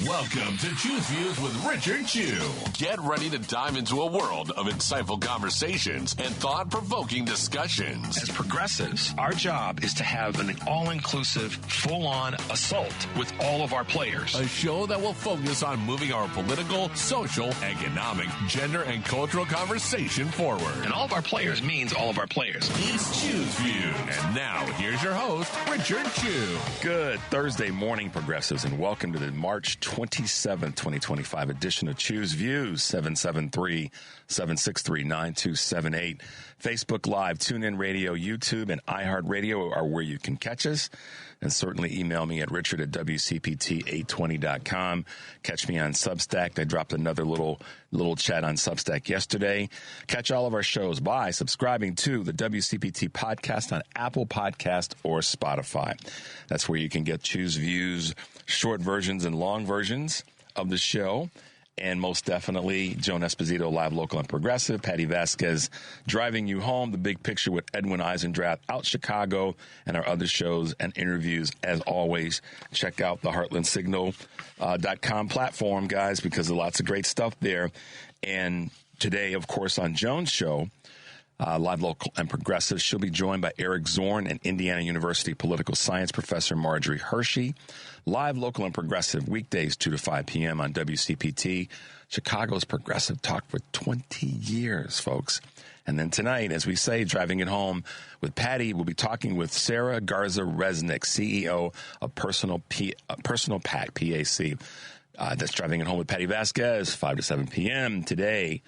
Welcome to Choose Views with Richard Chew. Get ready to dive into a world of insightful conversations and thought-provoking discussions. As progressives, our job is to have an all-inclusive, full-on assault with all of our players. A show that will focus on moving our political, social, economic, gender, and cultural conversation forward. And all of our players means all of our players. It's Choose Views. And now, here's your host, Richard Chew. Good Thursday morning, progressives, and welcome to the March 27th, 2025 edition of Choose Views, 773-763-9278. Facebook Live, TuneIn Radio, YouTube, and iHeartRadio are where you can catch us. And certainly email me at richard@wcpt820.com. Catch me on Substack. I dropped another little chat on Substack yesterday. Catch all of our shows by subscribing to the WCPT podcast on Apple Podcast or Spotify. That's where you can get Choose Views, short versions and long versions of the show. And most definitely, Joan Esposito, Live, Local, and Progressive. Patty Vasquez, Driving You Home, The Big Picture with Edwin Eisendrath, Out Chicago, and our other shows and interviews. As always, check out the heartlandsignal.com platform, guys, because there's lots of great stuff there. And today, of course, on Joan's show, Live, Local, and Progressive, she'll be joined by Eric Zorn and Indiana University political science professor Marjorie Hershey. Live, Local, and Progressive, weekdays 2 to 5 p.m. on WCPT, Chicago's progressive talk for 20 years, folks. And then tonight, as we say, Driving It Home with Patty, we'll be talking with Sarah Garza Resnick, CEO of Personal Pack, PAC. That's Driving It Home with Patty Vasquez, 5 to 7 p.m. today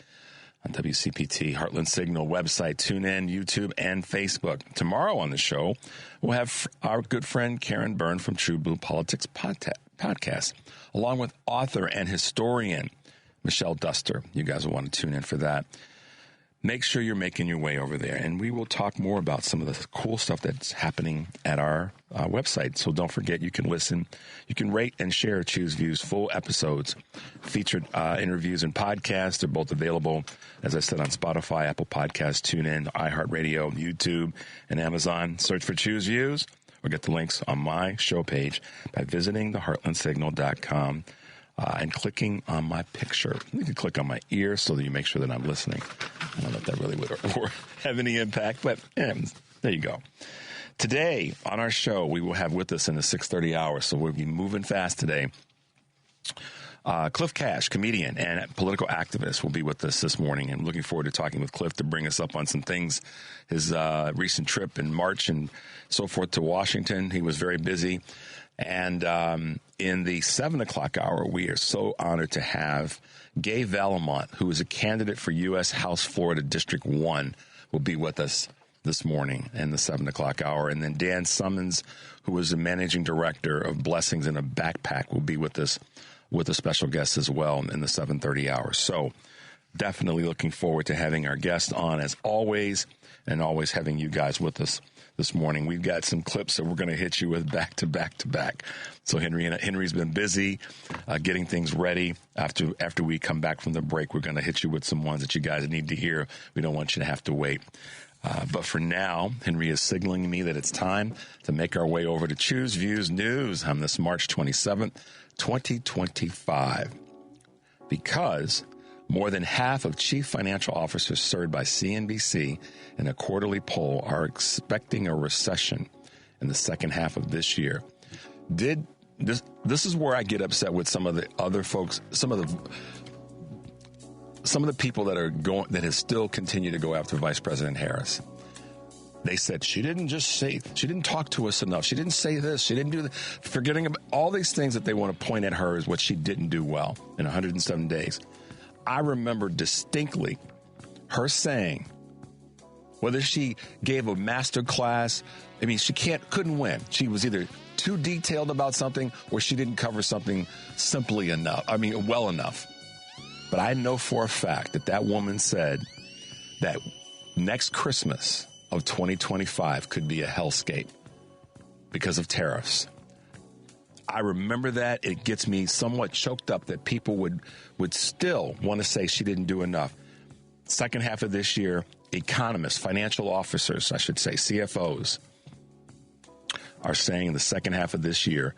on WCPT, Heartland Signal website, TuneIn, YouTube, and Facebook. Tomorrow on the show, we'll have our good friend Karen Byrne from True Blue Politics podcast, along with author and historian Michelle Duster. You guys will want to tune in for that. Make sure you're making your way over there, and we will talk more about some of the cool stuff that's happening at our website. So don't forget, you can listen, you can rate and share Choose Views full episodes, featured interviews and podcasts. They're both available, as I said, on Spotify, Apple Podcasts, TuneIn, iHeartRadio, YouTube, and Amazon. Search for Choose Views or get the links on my show page by visiting theheartlandsignal.com. And clicking on my picture. You can click on my ear so that you make sure that I'm listening. I don't know if that really would have any impact, but there you go. Today on our show, we will have with us in the 6:30 hour, so we'll be moving fast today. Cliff Cash, comedian and political activist, will be with us this morning. I'm looking forward to talking with Cliff to bring us up on some things. His recent trip in March and so forth to Washington. He was very busy. And in the 7 o'clock hour, we are so honored to have Gay Valamont, who is a candidate for U.S. House Florida District 1, will be with us this morning in the 7 o'clock hour. And then Dan Summons, who is the managing director of Blessings in a Backpack, will be with us with a special guest as well in the 7:30 hour. So definitely looking forward to having our guest on as always, and always having you guys with us this morning. We've got some clips that we're going to hit you with back to back to back. So Henry's been busy getting things ready. After we come back from the break, we're going to hit you with some ones that you guys need to hear. We don't want you to have to wait. But for now, Henry is signaling me that it's time to make our way over to Choose Views News on this March 27th, 2025. Because more than half of chief financial officers surveyed by CNBC in a quarterly poll are expecting a recession in the second half of this year. This is where I get upset with some of the other folks, some of the people that have still continued to go after Vice President Harris. They said she didn't talk to us enough. She didn't say this. She didn't do that. Forgetting about all these things that they want to point at her as what she didn't do well in 107 days. I remember distinctly her saying, whether she gave a master class, I mean, she couldn't win. She was either too detailed about something or she didn't cover something well enough. But I know for a fact that woman said that next Christmas of 2025 could be a hellscape because of tariffs. I remember that. It gets me somewhat choked up that people would still want to say she didn't do enough. Second half of this year, economists, financial officers, I should say, CFOs, are saying in the second half of this year,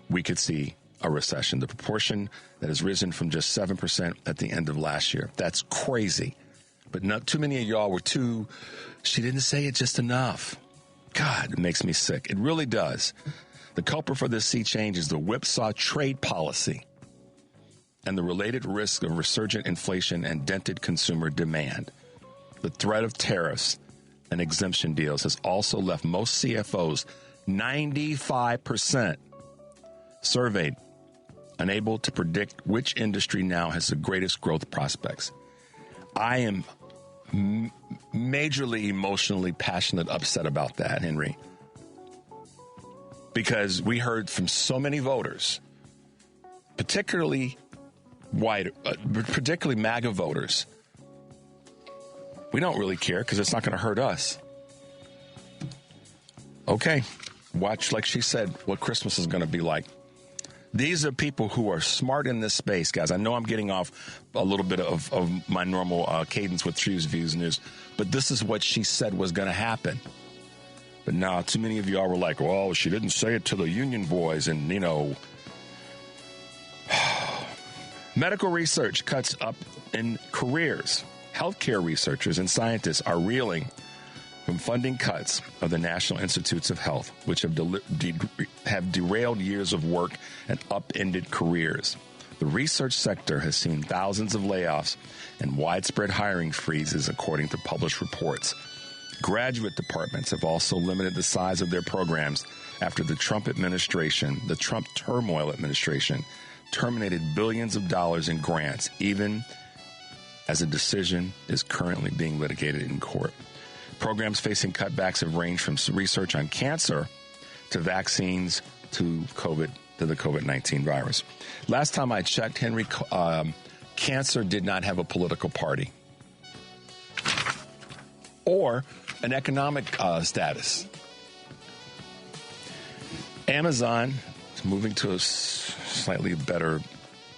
we could see a recession, the proportion that has risen from just 7% at the end of last year. That's crazy. But not too many of y'all were she didn't say it just enough. God, it makes me sick. It really does. The culprit for this sea change is the whipsaw trade policy and the related risk of resurgent inflation and dented consumer demand. The threat of tariffs and exemption deals has also left most CFOs, 95% surveyed, unable to predict which industry now has the greatest growth prospects. I am majorly emotionally passionate, upset about that, Henry, because we heard from so many voters, particularly particularly MAGA voters. We don't really care because it's not going to hurt us. Okay, watch, like she said, what Christmas is going to be like. These are people who are smart in this space, guys. I know I'm getting off a little bit of my normal cadence with True's Views News, but this is what she said was going to happen. But now, too many of y'all were like, well, she didn't say it to the union boys, and, you know. Medical research cuts up in careers. Healthcare researchers and scientists are reeling from funding cuts of the National Institutes of Health, which have derailed years of work and upended careers. The research sector has seen thousands of layoffs and widespread hiring freezes, according to published reports. Graduate departments have also limited the size of their programs after the Trump turmoil administration terminated billions of dollars in grants, even as a decision is currently being litigated in court. Programs facing cutbacks have ranged from research on cancer to vaccines to the COVID-19 virus. Last time I checked, Henry, cancer did not have a political party or an economic status. Amazon is moving to a slightly better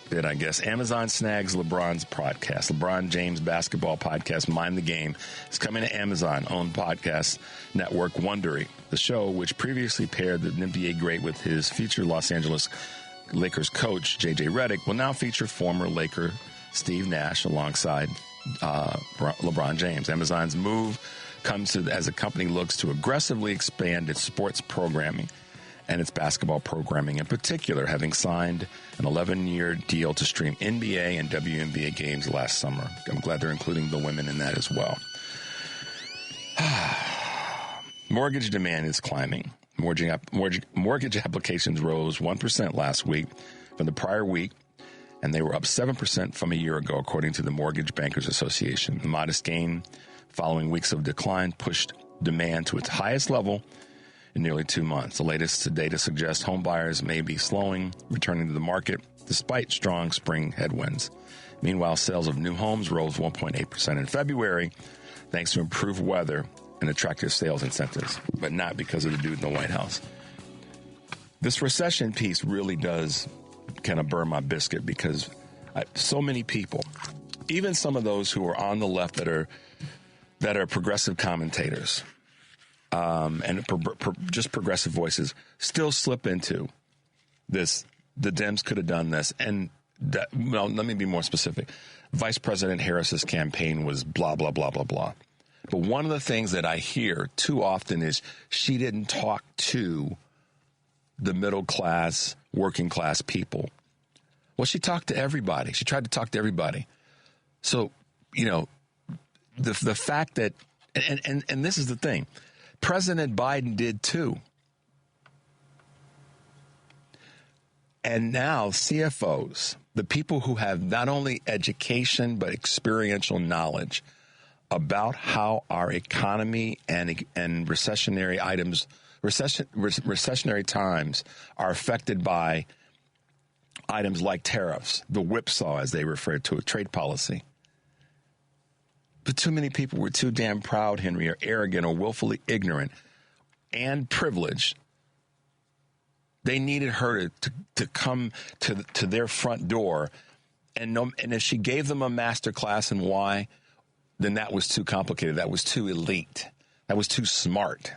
bit, I guess. Amazon snags LeBron's podcast. LeBron James basketball podcast, Mind the Game, is coming to Amazon-owned podcast network Wondery. The show, which previously paired the NBA great with his future Los Angeles Lakers coach, J.J. Redick, will now feature former Laker Steve Nash alongside LeBron James. Amazon's move comes as the company looks to aggressively expand its sports programming and its basketball programming in particular, having signed an 11-year deal to stream NBA and WNBA games last summer. I'm glad they're including the women in that as well. Mortgage demand is climbing. Mortgage applications rose 1% last week from the prior week, and they were up 7% from a year ago, according to the Mortgage Bankers Association. The modest gain following weeks of decline pushed demand to its highest level in nearly 2 months. The latest data suggests home buyers may be returning to the market despite strong spring headwinds. Meanwhile, sales of new homes rose 1.8% in February, thanks to improved weather and attractive sales incentives, but not because of the dude in the White House. This recession piece really does kind of burn my biscuit because so many people, even some of those who are on the left that are progressive commentators, and just progressive voices still slip into this. The Dems could have done this. And let me be more specific. Vice President Harris's campaign was blah, blah, blah, blah, blah. But one of the things that I hear too often is she didn't talk to the middle class, working class people. Well, she talked to everybody. She tried to talk to everybody. So, you know, the fact that, and this is the thing, President Biden did too. And now CFOs, the people who have not only education but experiential knowledge about how our economy and recessionary times are affected by items like tariffs, the whipsaw, as they refer to it, trade policy. But too many people were too damn proud, Henry, or arrogant, or willfully ignorant and privileged. They needed her to come to their front door, and if she gave them a master class in why, then that was too complicated. That was too elite. That was too smart.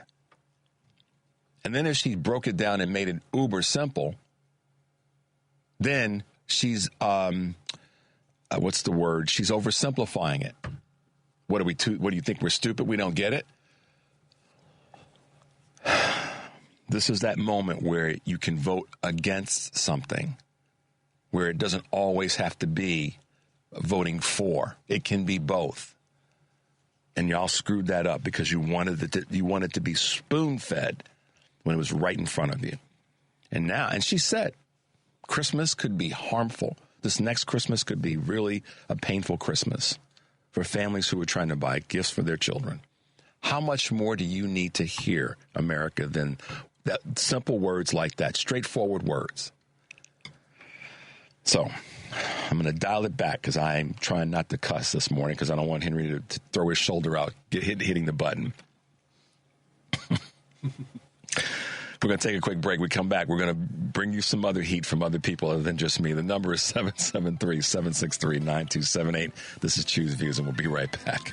And then if she broke it down and made it uber simple, then she's, what's the word? She's oversimplifying it. What do you think? We're stupid? We don't get it? This is that moment where you can vote against something, where it doesn't always have to be voting for. It can be both. And y'all screwed that up because you wanted it to be spoon-fed when it was right in front of you. And she said, Christmas could be harmful. This next Christmas could be really a painful Christmas for families who are trying to buy gifts for their children. How much more do you need to hear, America, than that simple words like that, straightforward words? So I'm going to dial it back because I'm trying not to cuss this morning because I don't want Henry to throw his shoulder out hitting the button. We're going to take a quick break. We come back. We're going to bring you some other heat from other people other than just me. The number is 773-763-9278. This is Choose Views, and we'll be right back.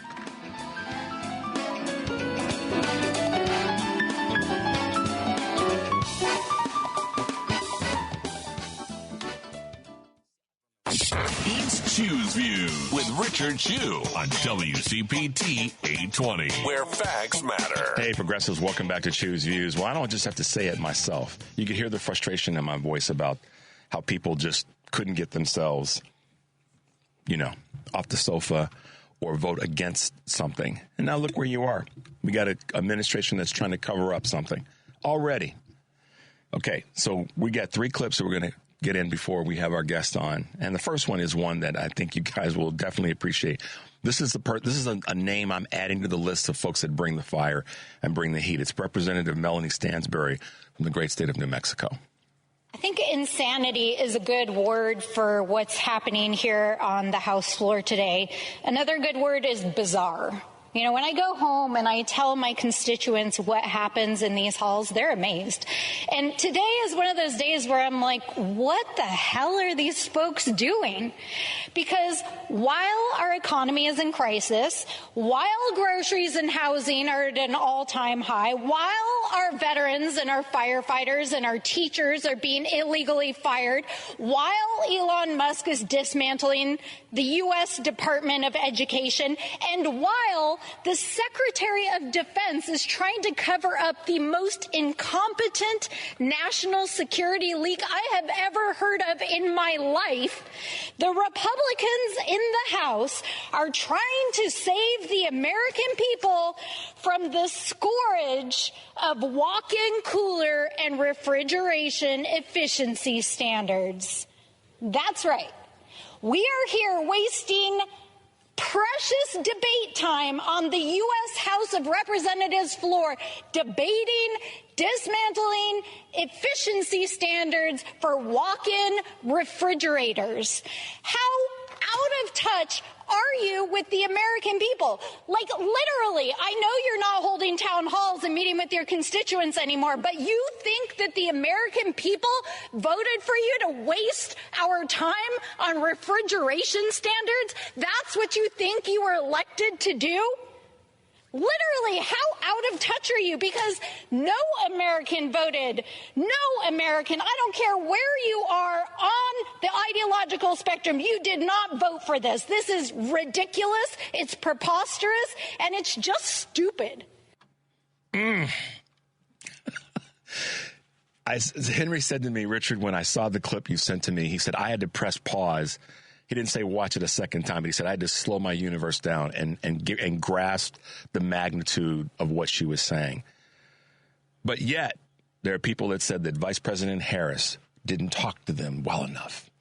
It's Choose Views with Richard Chew on WCPT 820, where facts matter. Hey, progressives, welcome back to Choose Views. Well, I don't just have to say it myself. You can hear the frustration in my voice about how people just couldn't get themselves, off the sofa or vote against something. And now look where you are. We got an administration that's trying to cover up something already. Okay, so we got 3 clips that we're going to get in before we have our guest on. And the first one is one that I think you guys will definitely appreciate. This is a name I'm adding to the list of folks that bring the fire and bring the heat. It's Representative Melanie Stansbury from the great state of New Mexico. I think insanity is a good word for what's happening here on the House floor today. Another good word is bizarre. When I go home and I tell my constituents what happens in these halls, they're amazed. And today is one of those days where I'm like, what the hell are these folks doing? Because while our economy is in crisis, while groceries and housing are at an all-time high, while our veterans and our firefighters and our teachers are being illegally fired, while Elon Musk is dismantling the U.S. Department of Education, and while the Secretary of Defense is trying to cover up the most incompetent national security leak I have ever heard of in my life, the Republicans in the House are trying to save the American people from the scourge of walk-in cooler and refrigeration efficiency standards. That's right. We are here wasting precious debate time on the U.S. House of Representatives floor, debating, dismantling efficiency standards for walk-in refrigerators. How out of touch are you with the American people? Like, literally, I know you're not holding town halls and meeting with your constituents anymore, but you think that the American people voted for you to waste our time on refrigeration standards? That's what you think you were elected to do? Literally, how out of touch are you? Because no American voted. No American, I don't care where you are on the ideological spectrum, you did not vote for this. This is ridiculous, it's preposterous, and it's just stupid. Henry said to me, Richard, when I saw the clip you sent to me, he said, I had to press pause. He didn't say watch it a second time, but he said I had to slow my universe down and grasp the magnitude of what she was saying. But yet, there are people that said that Vice President Harris didn't talk to them well enough.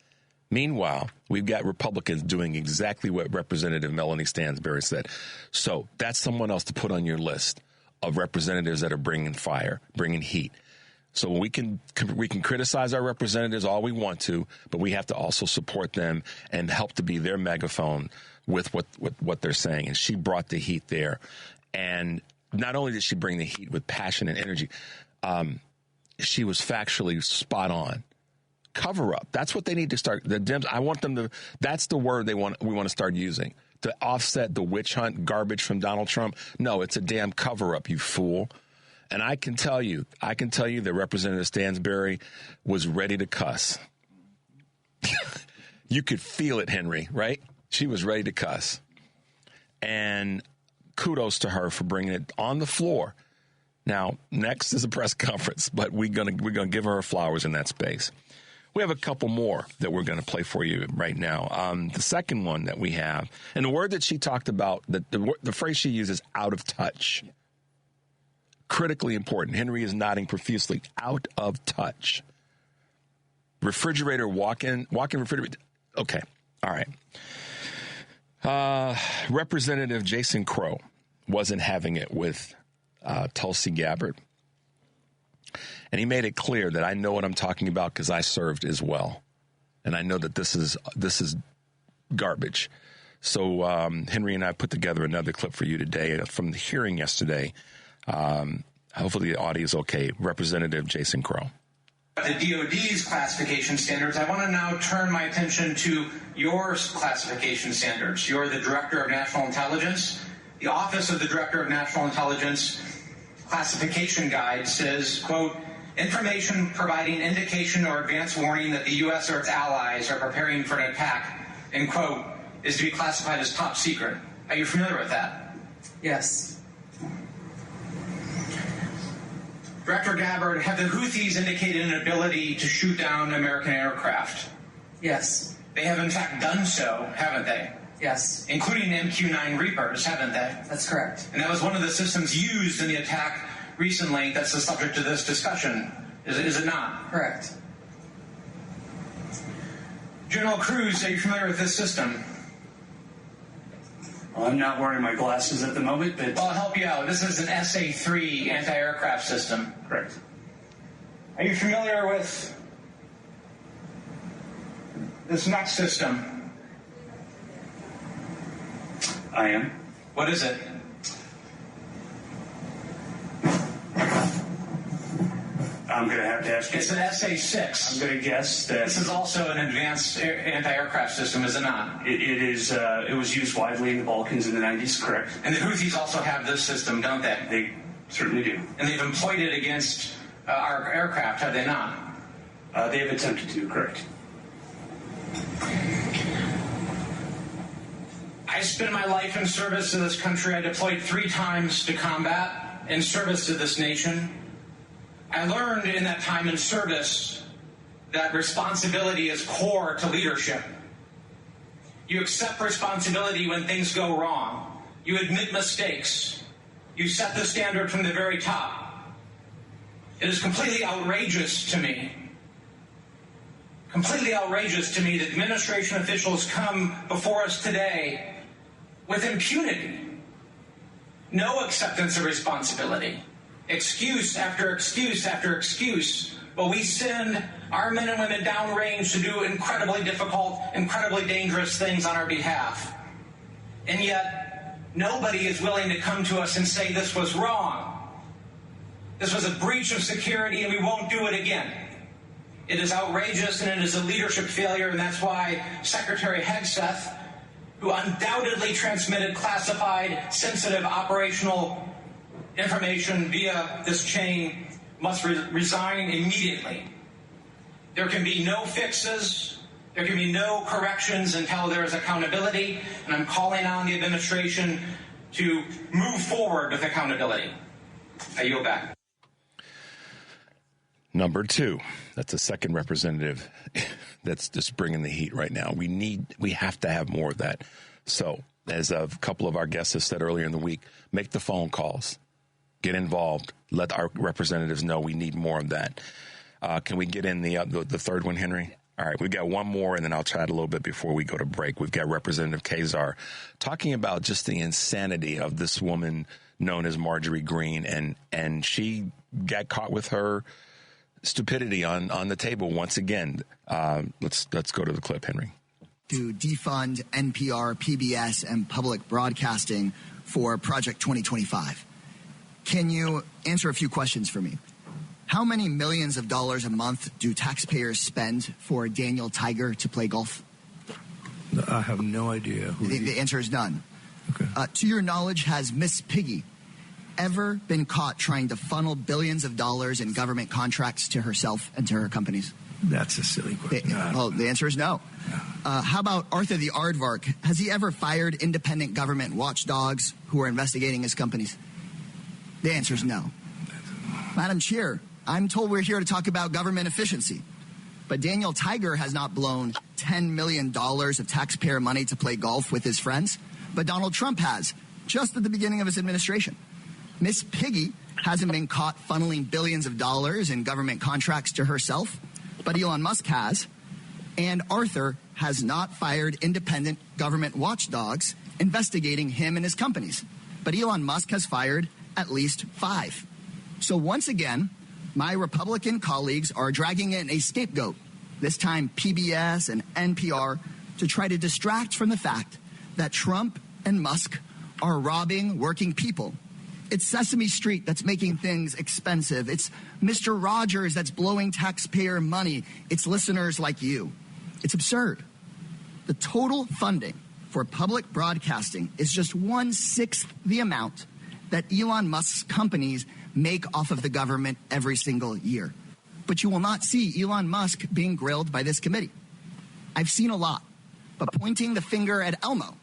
Meanwhile, we've got Republicans doing exactly what Representative Melanie Stansbury said. So that's someone else to put on your list of representatives that are bringing fire, bringing heat. So we can criticize our representatives all we want to, but we have to also support them and help to be their megaphone with what they're saying. And she brought the heat there. And not only did she bring the heat with passion and energy, she was factually spot on. Cover up. That's what they need to start. The Dems, I want them to, that's the word we want to start using to offset the witch hunt garbage from Donald Trump. No, it's a damn cover up, you fool. And I can tell you that Representative Stansbury was ready to cuss. You could feel it, Henry, right? She was ready to cuss. And kudos to her for bringing it on the floor. Now, next is a press conference, but we're gonna give her flowers in that space. We have a couple more that we're going to play for you right now. The second one that we have, and the word that she talked about, the phrase she uses, out of touch. Critically important. Henry is nodding profusely. Out of touch. Refrigerator, walk-in refrigerator. Okay. All right. Representative Jason Crow wasn't having it with Tulsi Gabbard. And he made it clear that I know what I'm talking about because I served as well. And I know that this is garbage. So Henry and I put together another clip for you today from the hearing yesterday. Hopefully the audio is okay. Representative Jason Crow. The DOD's classification standards, I want to now turn my attention to your classification standards. You're the Director of National Intelligence. The Office of the Director of National Intelligence classification guide says, quote, information providing indication or advance warning that the U.S. or its allies are preparing for an attack, end quote, is to be classified as top secret. Are you familiar with that? Yes. Director Gabbard, have the Houthis indicated an ability to shoot down American aircraft? Yes. They have in fact done so, haven't they? Yes. Including MQ-9 Reapers, haven't they? That's correct. And that was one of the systems used in the attack recently that's the subject of this discussion. Is it not? Correct. General Cruz, are you familiar with this system? Well, I'm not wearing my glasses at the moment, but... Well, I'll help you out. This is an SA-3 anti-aircraft system. Correct. Are you familiar with this next system? I am. What is it? I'm going to have to ask you. It's an SA-6. I'm going to guess that... This is also an advanced anti-aircraft system, is it not? It is. It was used widely in the Balkans in the 90s, correct? And the Houthis also have this system, don't they? They certainly do. And they've employed it against our aircraft, have they not? They have attempted to, correct. I spent my life in service to this country. I deployed 3 times to combat in service to this nation. I learned in that time in service that responsibility is core to leadership. You accept responsibility when things go wrong. You admit mistakes. You set the standard from the very top. It is completely outrageous to me that administration officials come before us today with impunity. No acceptance of responsibility. Excuse after excuse after excuse. But we send our men and women downrange to do incredibly difficult, incredibly dangerous things on our behalf. And yet, nobody is willing to come to us and say this was wrong. This was a breach of security and we won't do it again. It is outrageous and it is a leadership failure, and that's why Secretary Hegseth, who undoubtedly transmitted classified, sensitive operational information via this chain, must resign immediately. There can be no fixes. There can be no corrections until there is accountability, and I'm calling on the administration to move forward with accountability. I yield back. Number 2, that's a second representative that's just bringing the heat right now. We have to have more of that. So, as a couple of our guests have said earlier in the week, make the phone calls. Get involved. Let our representatives know we need more of that. Can we get in the third one, Henry? All right, we've got one more, and then I'll chat a little bit before we go to break. We've got Representative Kazar talking about just the insanity of this woman known as Marjorie Greene, and she got caught with her stupidity on the table once again. Let's go to the clip, Henry. To defund NPR, PBS, and public broadcasting for Project 2025. Can you answer a few questions for me? How many millions of dollars a month do taxpayers spend for Daniel Tiger to play golf? I have no idea. The answer is none. Okay. To your knowledge, has Miss Piggy ever been caught trying to funnel billions of dollars in government contracts to herself and to her companies? That's a silly question. Well, the answer is no. How about Arthur the Aardvark? Has he ever fired independent government watchdogs who are investigating his companies? The answer is no. Madam Chair, I'm told we're here to talk about government efficiency. But Daniel Tiger has not blown $10 million of taxpayer money to play golf with his friends. But Donald Trump has, just at the beginning of his administration. Miss Piggy hasn't been caught funneling billions of dollars in government contracts to herself. But Elon Musk has. And Arthur has not fired independent government watchdogs investigating him and his companies. But Elon Musk has fired at least 5. So once again, my Republican colleagues are dragging in a scapegoat, this time PBS and NPR, to try to distract from the fact that Trump and Musk are robbing working people. It's Sesame Street that's making things expensive. It's Mr. Rogers that's blowing taxpayer money. It's listeners like you. It's absurd. The total funding for public broadcasting is just 1/6 the amount that Elon Musk's companies make off of the government every single year. But you will not see Elon Musk being grilled by this committee. I've seen a lot, but pointing the finger at Elmo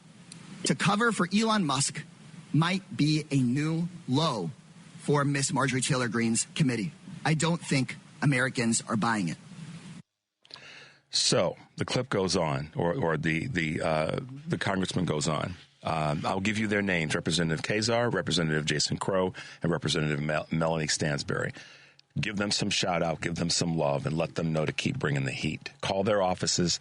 to cover for Elon Musk might be a new low for Miss Marjorie Taylor Greene's committee. I don't think Americans are buying it. So the clip goes on, or the congressman goes on. I'll give you their names: Representative Kazar, Representative Jason Crow, and Representative Melanie Stansbury. Give them some shout out, give them some love, and let them know to keep bringing the heat. Call their offices,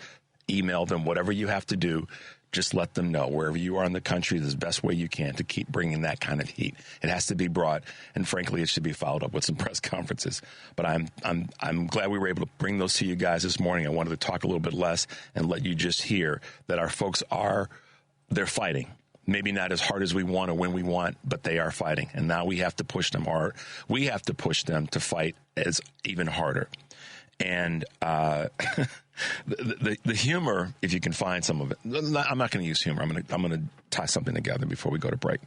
email them, whatever you have to do. Just let them know wherever you are in the country, the best way you can to keep bringing that kind of heat. It has to be brought, and frankly, it should be followed up with some press conferences. But I'm glad we were able to bring those to you guys this morning. I wanted to talk a little bit less and let you just hear that our folks they're fighting. Maybe not as hard as we want or when we want, but they are fighting. And now we have to push them hard. We have to push them to fight as even harder. And the humor, if you can find some of it, I'm not going to use humor. I'm going to tie something together before we go to break.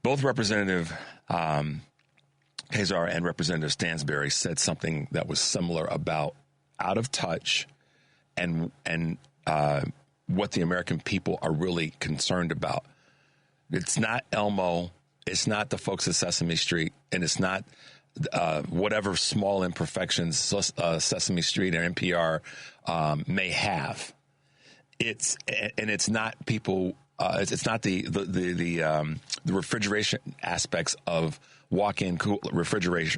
Both Representative Kazar and Representative Stansbury said something that was similar about out of touch and what the American people are really concerned about. It's not Elmo. It's not the folks at Sesame Street, and it's not whatever small imperfections Sesame Street or NPR may have. It's not people. It's not the refrigeration aspects of walk-in refrigerators.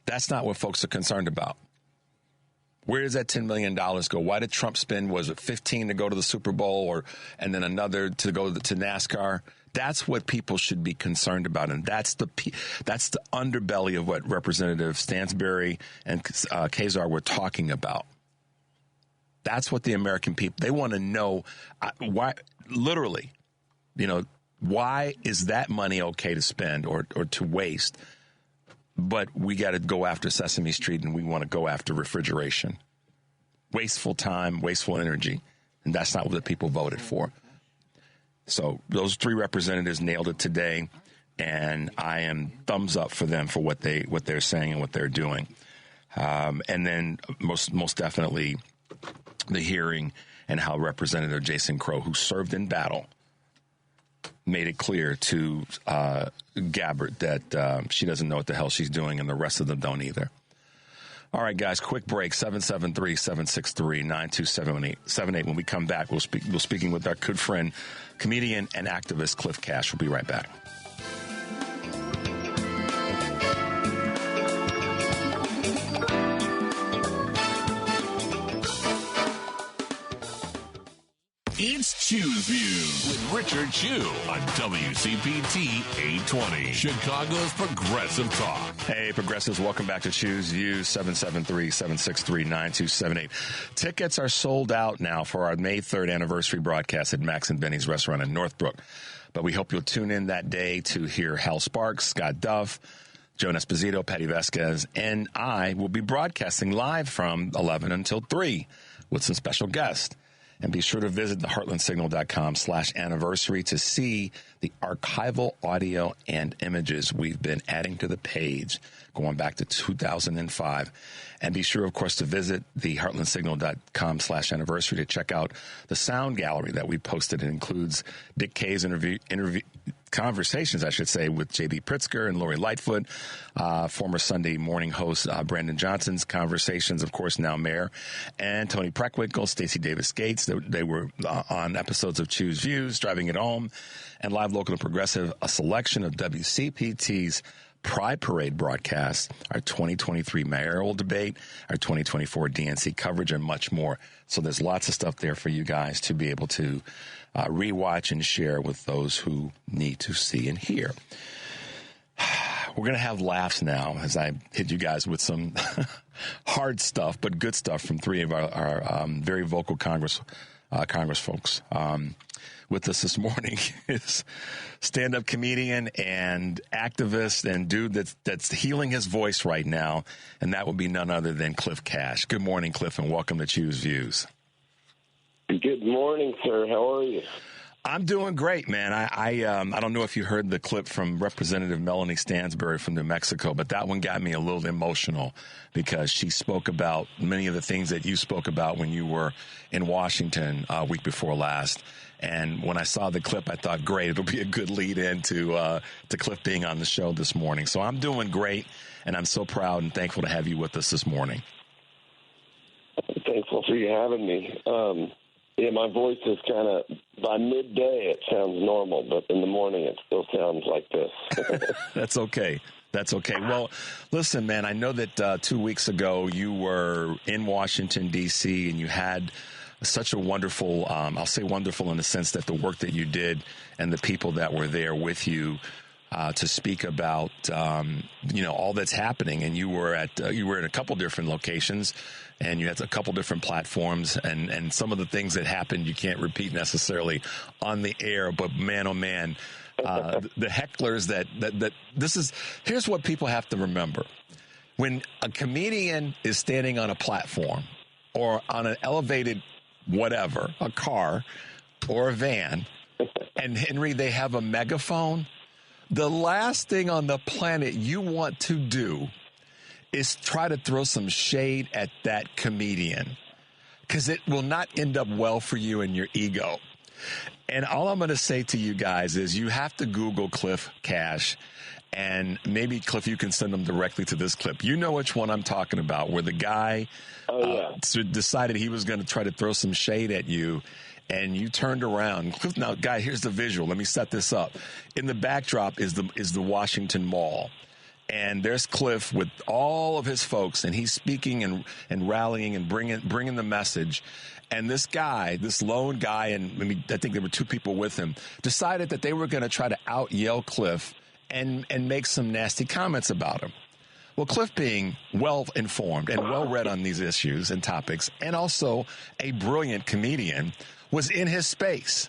That's not what folks are concerned about. Where does that $10 million go? Why did Trump spend, was it 15 to go to the Super Bowl and then another to go to NASCAR? That's what people should be concerned about. And that's the underbelly of what Representative Stansbury and Kazar were talking about. That's what the American people, they want to know why, literally, why is that money okay to spend or to waste? But we got to go after Sesame Street and we want to go after refrigeration. Wasteful time, wasteful energy. And that's not what the people voted for. So those 3 representatives nailed it today. And I am thumbs up for them for what they're saying and what they're doing. And then most definitely the hearing and how Representative Jason Crow, who served in battle, made it clear to Gabbard that she doesn't know what the hell she's doing, and the rest of them don't either. All right, guys, quick break, 773-763-9278. When we come back, we'll speaking with our good friend, comedian and activist Cliff Cash. We'll be right back. It's Chew's View with Richard Chew on WCPT 820, Chicago's Progressive Talk. Hey, progressives, welcome back to Chew's View, 773-763-9278. Tickets are sold out now for our May 3rd anniversary broadcast at Max and Benny's restaurant in Northbrook. But we hope you'll tune in that day to hear Hal Sparks, Scott Duff, Joan Esposito, Patty Vasquez, and I will be broadcasting live from 11 until 3 with some special guests. And be sure to visit the heartlandsignal.com/anniversary to see the archival audio and images we've been adding to the page going back to 2005. And be sure, of course, to visit the heartlandsignal.com/anniversary to check out the sound gallery that we posted. It includes Dick Kay's conversations, I should say, with J.B. Pritzker and Lori Lightfoot, former Sunday morning host Brandon Johnson's conversations, of course, now mayor, and Tony Preckwinkle, Stacey Davis Gates. They were on episodes of Choose Views, Driving It Home, and Live Local and Progressive, a selection of WCPT's Pride Parade broadcasts, our 2023 mayoral debate, our 2024 DNC coverage, and much more. So there's lots of stuff there for you guys to be able to rewatch and share with those who need to see and hear. We're going to have laughs now as I hit you guys with some hard stuff, but good stuff from three of our very vocal Congress folks. With us this morning is stand-up comedian and activist and dude that's healing his voice right now, and that would be none other than Cliff Cash. Good morning, Cliff, and welcome to Choose Views. Good morning, sir. How are you? I'm doing great, man. I don't know if you heard the clip from Representative Melanie Stansbury from New Mexico, but that one got me a little emotional because she spoke about many of the things that you spoke about when you were in Washington week before last. And when I saw the clip, I thought, great, it'll be a good lead in to Cliff being on the show this morning. So I'm doing great, and I'm so proud and thankful to have you with us this morning. I'm thankful for you having me. Yeah, my voice is kind of, by midday it sounds normal, but in the morning it still sounds like this. That's okay. That's okay. Well, listen, man, I know that 2 weeks ago you were in Washington, D.C., and you had such a wonderful, I'll say wonderful in the sense that the work that you did and the people that were there with you to speak about, all that's happening. And you were in a couple different locations, and you had a couple different platforms, and some of the things that happened you can't repeat necessarily on the air. But man, oh man, the hecklers here's what people have to remember. When a comedian is standing on a platform or on an elevated whatever, a car or a van, and Henry, they have a megaphone, the last thing on the planet you want to do is try to throw some shade at that comedian, because it will not end up well for you and your ego. And all I'm going to say to you guys is you have to Google Cliff Cash, and maybe, Cliff, you can send them directly to this clip. You know which one I'm talking about, where the guy decided he was going to try to throw some shade at you, and you turned around. Cliff, now, guy, here's the visual. Let me set this up. In the backdrop is the Washington Mall. And there's Cliff with all of his folks, and he's speaking and rallying and bringing the message. And this guy, this lone guy, and I think there were two people with him, decided that they were going to try to out-yell Cliff and make some nasty comments about him. Well, Cliff, being well-informed and well-read on these issues and topics, and also a brilliant comedian, was in his space.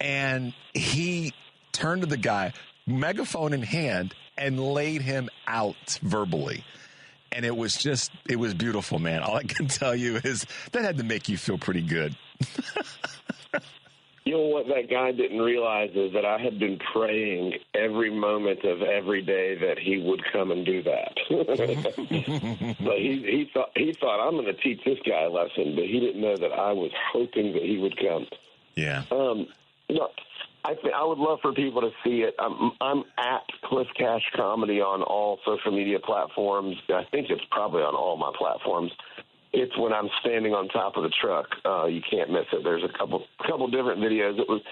And he turned to the guy, megaphone in hand, and laid him out verbally. And it was beautiful, man. All I can tell you is that had to make you feel pretty good. You know what that guy didn't realize is that I had been praying every moment of every day that he would come and do that. But he thought I'm going to teach this guy a lesson, but he didn't know that I was hoping that he would come. Yeah. I would love for people to see it. I'm at Cliff Cash Comedy on all social media platforms. I think it's probably on all my platforms. It's when I'm standing on top of the truck. You can't miss it. There's a couple different videos. It was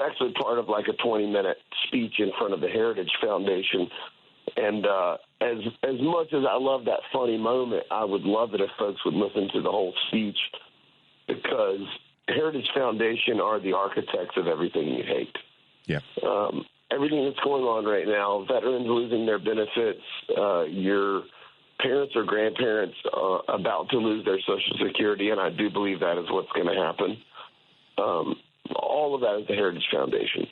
actually part of like a 20-minute speech in front of the Heritage Foundation. And as much as I love that funny moment, I would love it if folks would listen to the whole speech, because Heritage Foundation are the architects of everything you hate. Yeah. Everything that's going on right now, veterans losing their benefits, your parents or grandparents about to lose their Social Security, and I do believe that is what's going to happen. All of that is the Heritage Foundation.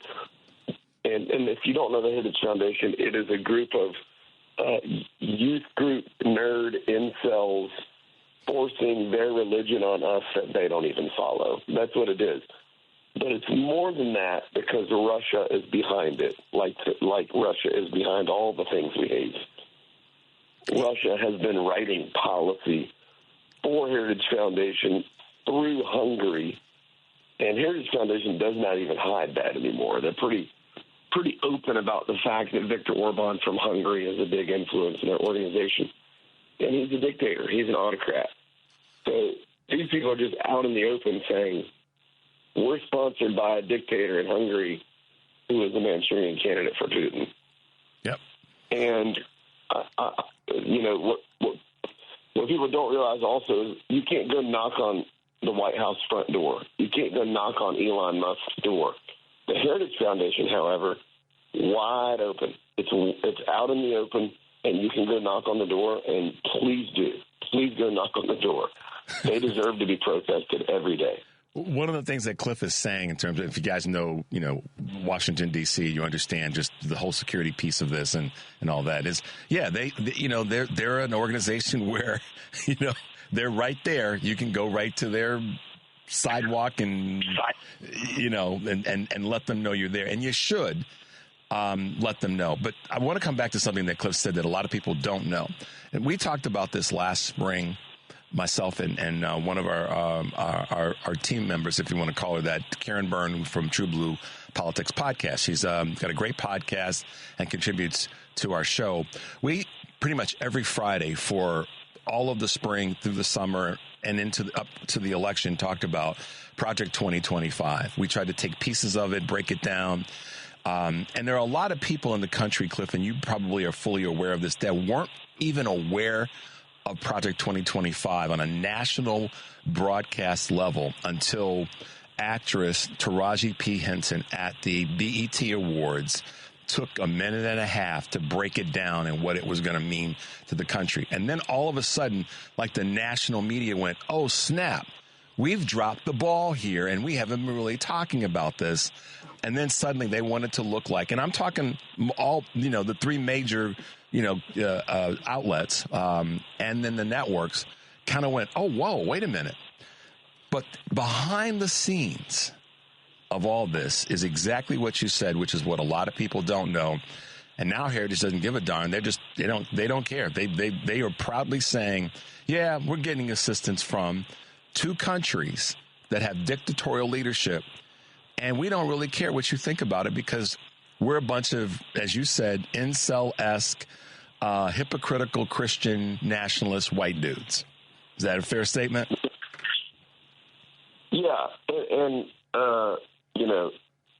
And if you don't know the Heritage Foundation, it is a group of youth group nerd incels forcing their religion on us that they don't even follow. That's what it is. But it's more than that because Russia is behind it, like Russia is behind all the things we hate. Russia has been writing policy for Heritage Foundation through Hungary, and Heritage Foundation does not even hide that anymore. They're pretty open about the fact that Viktor Orban from Hungary is a big influence in their organization, and he's a dictator. He's an autocrat. So these people are just out in the open saying, we're sponsored by a dictator in Hungary who is a Manchurian candidate for Putin. Yep. And, what people don't realize also is you can't go knock on the White House front door. You can't go knock on Elon Musk's door. The Heritage Foundation, however, wide open. It's out in the open, and you can go knock on the door, and please do. Please go knock on the door. They deserve to be protested every day. One of the things that Cliff is saying in terms of, if you guys know, Washington, D.C., you understand just the whole security piece of this and all that is, they're an organization where, they're right there. You can go right to their sidewalk and, and let them know you're there. And you should let them know. But I want to come back to something that Cliff said that a lot of people don't know. And we talked about this last spring, myself and one of our team members, if you want to call her that, Karen Byrne from True Blue Politics Podcast. She's got a great podcast and contributes to our show. We pretty much every Friday for all of the spring through the summer and up to the election talked about Project 2025. We tried to take pieces of it, break it down. And there are a lot of people in the country, Cliff, and you probably are fully aware of this, that weren't even aware of Project 2025 on a national broadcast level until actress Taraji P. Henson at the BET Awards took a minute and a half to break it down and what it was going to mean to the country. And then all of a sudden, like the national media went, oh, snap, we've dropped the ball here and we haven't been really talking about this. And then suddenly they wanted to look like, and I'm talking all, the three major outlets, and then the networks kind of went, oh, whoa, wait a minute. But behind the scenes of all this is exactly what you said, which is what a lot of people don't know. And now Heritage doesn't give a darn. They don't care. They are proudly saying, yeah, we're getting assistance from two countries that have dictatorial leadership. And we don't really care what you think about it because we're a bunch of, as you said, incel-esque, hypocritical Christian nationalist white dudes. Is that a fair statement? Yeah. And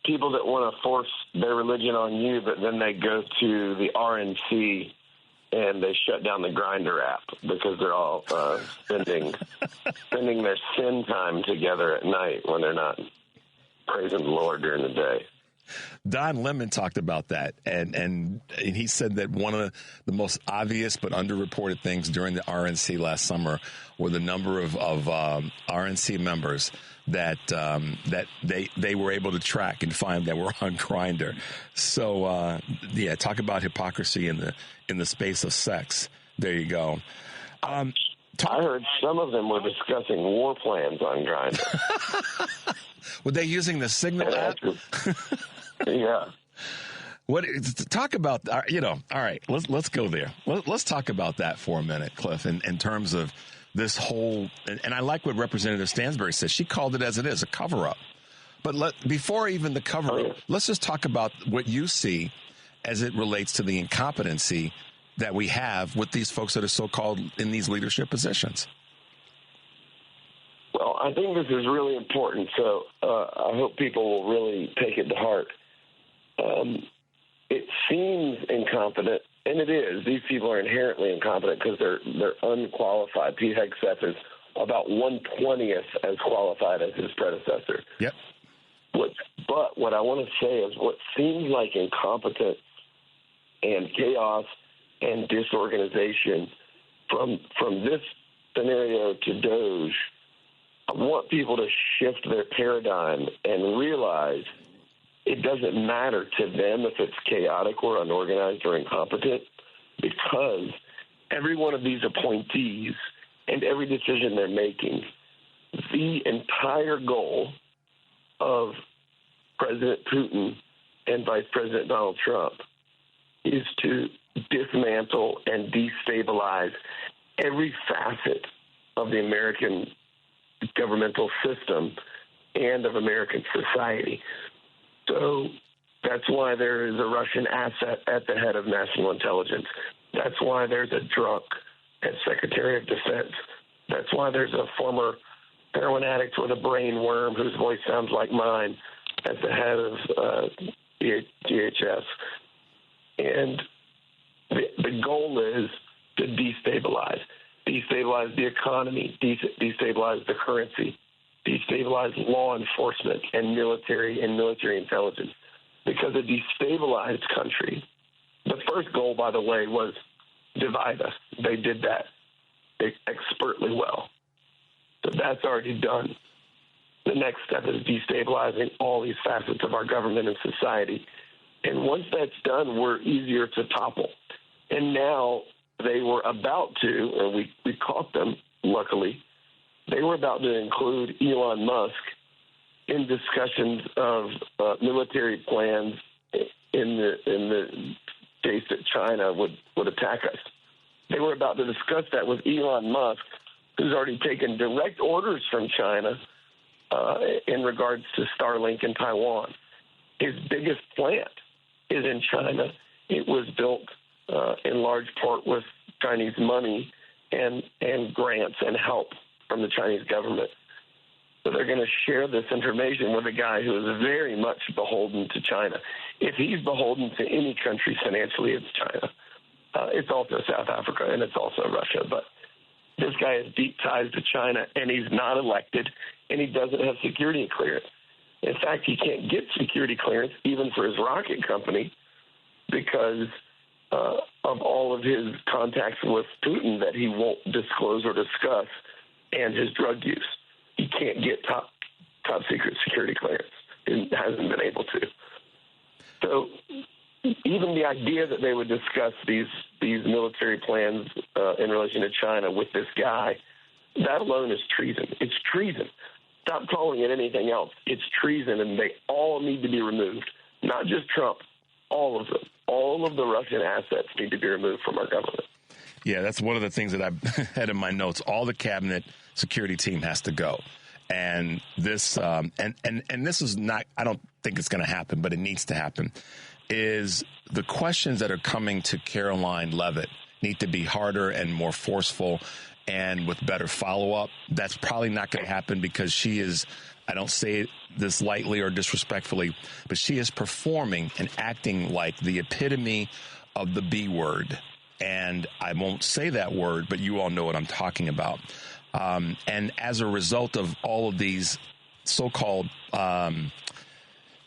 people that want to force their religion on you, but then they go to the RNC and they shut down the Grindr app because they're all spending their sin time together at night when they're not praising the Lord during the day. Don Lemon talked about that, and he said that one of the most obvious but underreported things during the RNC last summer were the number of RNC members that they were able to track and find that were on Grindr. So talk about hypocrisy in the space of sex. There you go. I heard some of them were discussing war plans on Grindr. Were they using the Signal app? Yeah. Talk about, all right, let's go there. Let's talk about that for a minute, Cliff, in terms of this whole, and I like what Representative Stansbury says. She called it as it is, a cover-up. But before even the cover-up, let's just talk about what you see as it relates to the incompetency that we have with these folks that are so-called in these leadership positions. Well, I think this is really important, so I hope people will really take it to heart. It seems incompetent, and it is. These people are inherently incompetent because they're unqualified. Pete Hegseth is about 1/20th as qualified as his predecessor. Yep. But what I want to say is what seems like incompetence and chaos and disorganization from this scenario to Doge, I want people to shift their paradigm and realize it doesn't matter to them if it's chaotic or unorganized or incompetent, because every one of these appointees and every decision they're making, the entire goal of President Putin and Vice President Donald Trump is to dismantle and destabilize every facet of the American governmental system and of American society. So that's why there is a Russian asset at the head of national intelligence. That's why there's a drunk as Secretary of Defense. That's why there's a former heroin addict with a brain worm whose voice sounds like mine at the head of DHS. And the goal is to destabilize the economy, destabilize the currency, destabilize law enforcement and military intelligence. Because a destabilized country, the first goal, by the way, was divide us. They did that expertly well. So that's already done. The next step is destabilizing all these facets of our government and society. And once that's done, we're easier to topple. And now they were about to, or we caught them, luckily, they were about to include Elon Musk in discussions of military plans in the case that China would attack us. They were about to discuss that with Elon Musk, who's already taken direct orders from China in regards to Starlink in Taiwan. His biggest plant is in China. It was built in large part with Chinese money and grants and help from the Chinese government. So they're going to share this information with a guy who is very much beholden to China. If he's beholden to any country financially, it's China. It's also South Africa, and it's also Russia. But this guy has deep ties to China, and he's not elected, and he doesn't have security clearance. In fact, he can't get security clearance even for his rocket company because of all of his contacts with Putin that he won't disclose or discuss, and his drug use. He can't get top secret security clearance. He hasn't been able to. So even the idea that they would discuss these military plans in relation to China with this guy, that alone is treason. It's treason. Stop calling it anything else. It's treason, and they all need to be removed. Not just Trump, all of them. All of the Russian assets need to be removed from our government. Yeah, that's one of the things that I had in my notes. All the cabinet security team has to go. And this, and this is not, I don't think it's going to happen, but it needs to happen, is the questions that are coming to Caroline Leavitt need to be harder and more forceful and with better follow-up. That's probably not going to happen because she is, I don't say this lightly or disrespectfully, but she is performing and acting like the epitome of the B word. And I won't say that word, but you all know what I'm talking about. And as a result of all of these so-called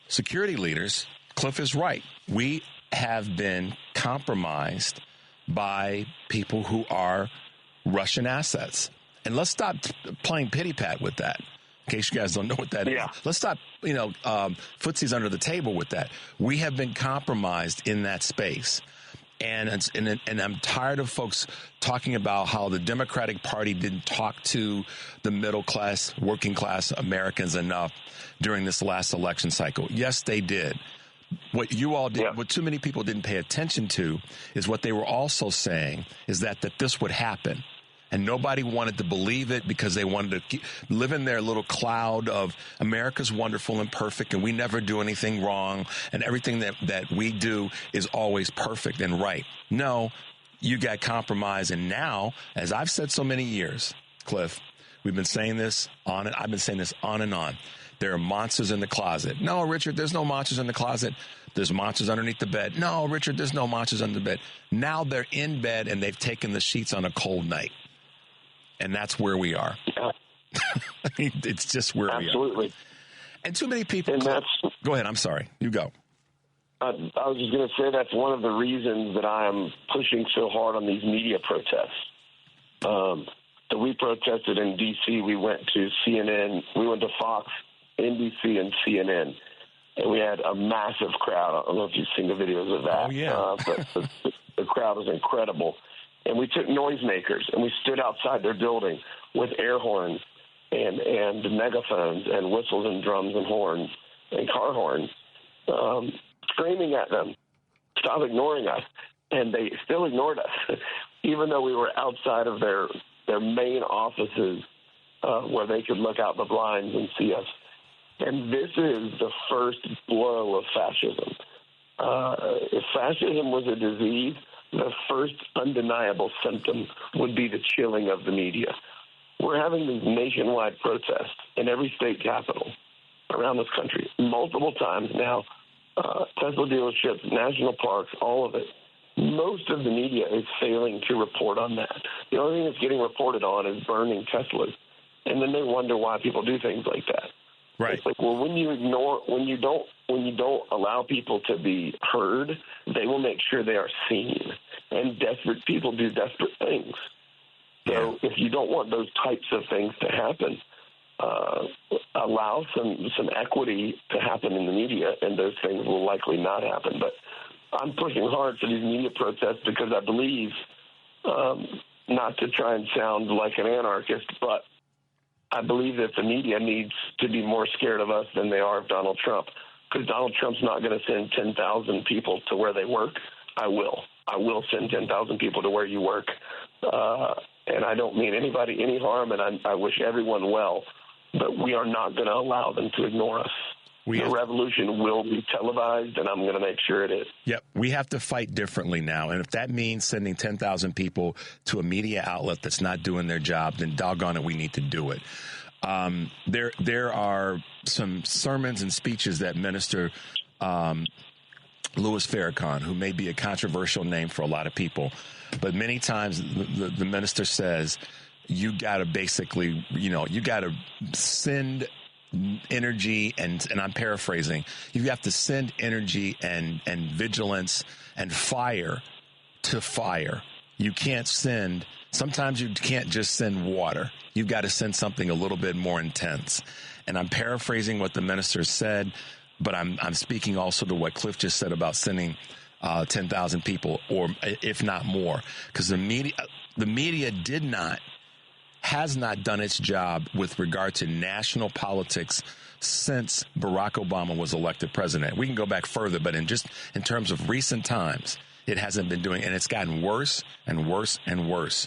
security leaders, Cliff is right. We have been compromised by people who are Russian assets. And let's stop playing pity-pat with that, in case you guys don't know what that is. Let's stop, footsies under the table with that. We have been compromised in that space. And I'm tired of folks talking about how the Democratic Party didn't talk to the middle class, working class Americans enough during this last election cycle. Yes, they did. What you all did, what too many people didn't pay attention to, is what they were also saying is that this would happen. And nobody wanted to believe it because they wanted to live in their little cloud of America's wonderful and perfect, and we never do anything wrong, and everything that we do is always perfect and right. No, you got compromised. And now, as I've said so many years, Cliff, we've been saying this on, and I've been saying this on and on. There are monsters in the closet. No, Richard, there's no monsters in the closet. There's monsters underneath the bed. No, Richard, there's no monsters under the bed. Now they're in bed and they've taken the sheets on a cold night. And that's where we are. I mean, it's just where we are. Absolutely. And too many people. And go ahead. I'm sorry. You go. I was just going to say that's one of the reasons that I'm pushing so hard on these media protests. So we protested in D.C. We went to CNN. We went to Fox, NBC, and CNN. And we had a massive crowd. I don't know if you've seen the videos of that. Oh, yeah. But the crowd was incredible. And we took noisemakers and we stood outside their building with air horns and megaphones and whistles and drums and horns and car horns, screaming at them, stop ignoring us. And they still ignored us, even though we were outside of their main offices where they could look out the blinds and see us. And this is the first blow of fascism. If fascism was a disease, the first undeniable symptom would be the chilling of the media. We're having these nationwide protests in every state capital around this country multiple times now. Tesla dealerships, national parks, all of it. Most of the media is failing to report on that. The only thing that's getting reported on is burning Teslas. And then they wonder why people do things like that. Right. It's like, well, when you don't allow people to be heard, they will make sure they are seen. And desperate people do desperate things. So if you don't want those types of things to happen, allow some equity to happen in the media, and those things will likely not happen. But I'm pushing hard for these media protests because I believe, not to try and sound like an anarchist, but I believe that the media needs to be more scared of us than they are of Donald Trump, because Donald Trump's not going to send 10,000 people to where they work. I will send 10,000 people to where you work. And I don't mean anybody any harm, and I wish everyone well, but we are not going to allow them to ignore us. The revolution will be televised, and I'm going to make sure it is. Yep. We have to fight differently now. And if that means sending 10,000 people to a media outlet that's not doing their job, then doggone it, we need to do it. There are some sermons and speeches that Minister Louis Farrakhan, who may be a controversial name for a lot of people, but many times the minister says, you got to basically, you got to send energy, and I'm paraphrasing, you have to send energy and vigilance and fire to fire. You can't sometimes you can't just send water. You've got to send something a little bit more intense. And I'm paraphrasing what the minister said, but I'm speaking also to what Cliff just said about sending 10,000 people, or if not more, because the media has not done its job with regard to national politics since Barack Obama was elected president. We can go back further, but in terms of recent times, it hasn't been doing, and it's gotten worse and worse and worse.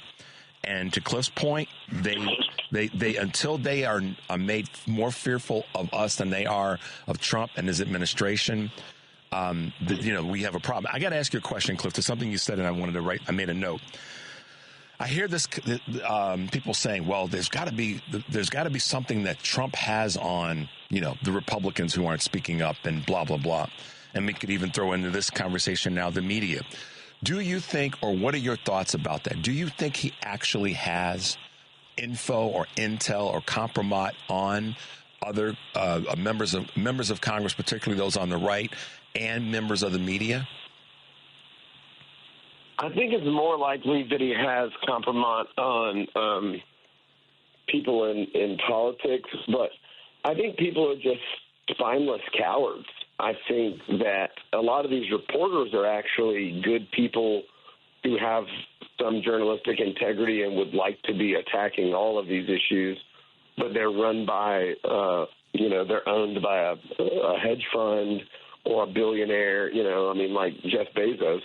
And to Cliff's point, they until they are made more fearful of us than they are of Trump and his administration, we have a problem. I got to ask you a question, Cliff, to something you said, and I made a note. I hear this people saying, well, there's got to be something that Trump has on, the Republicans who aren't speaking up and blah, blah, blah. And we could even throw into this conversation now the media. Do you think, or what are your thoughts about that? Do you think he actually has info or intel or compromise on other members of Congress, particularly those on the right, and members of the media? I think it's more likely that he has compromise on people in politics, but I think people are just spineless cowards. I think that a lot of these reporters are actually good people who have some journalistic integrity and would like to be attacking all of these issues, but they're run by, they're owned by a hedge fund or a billionaire, like Jeff Bezos.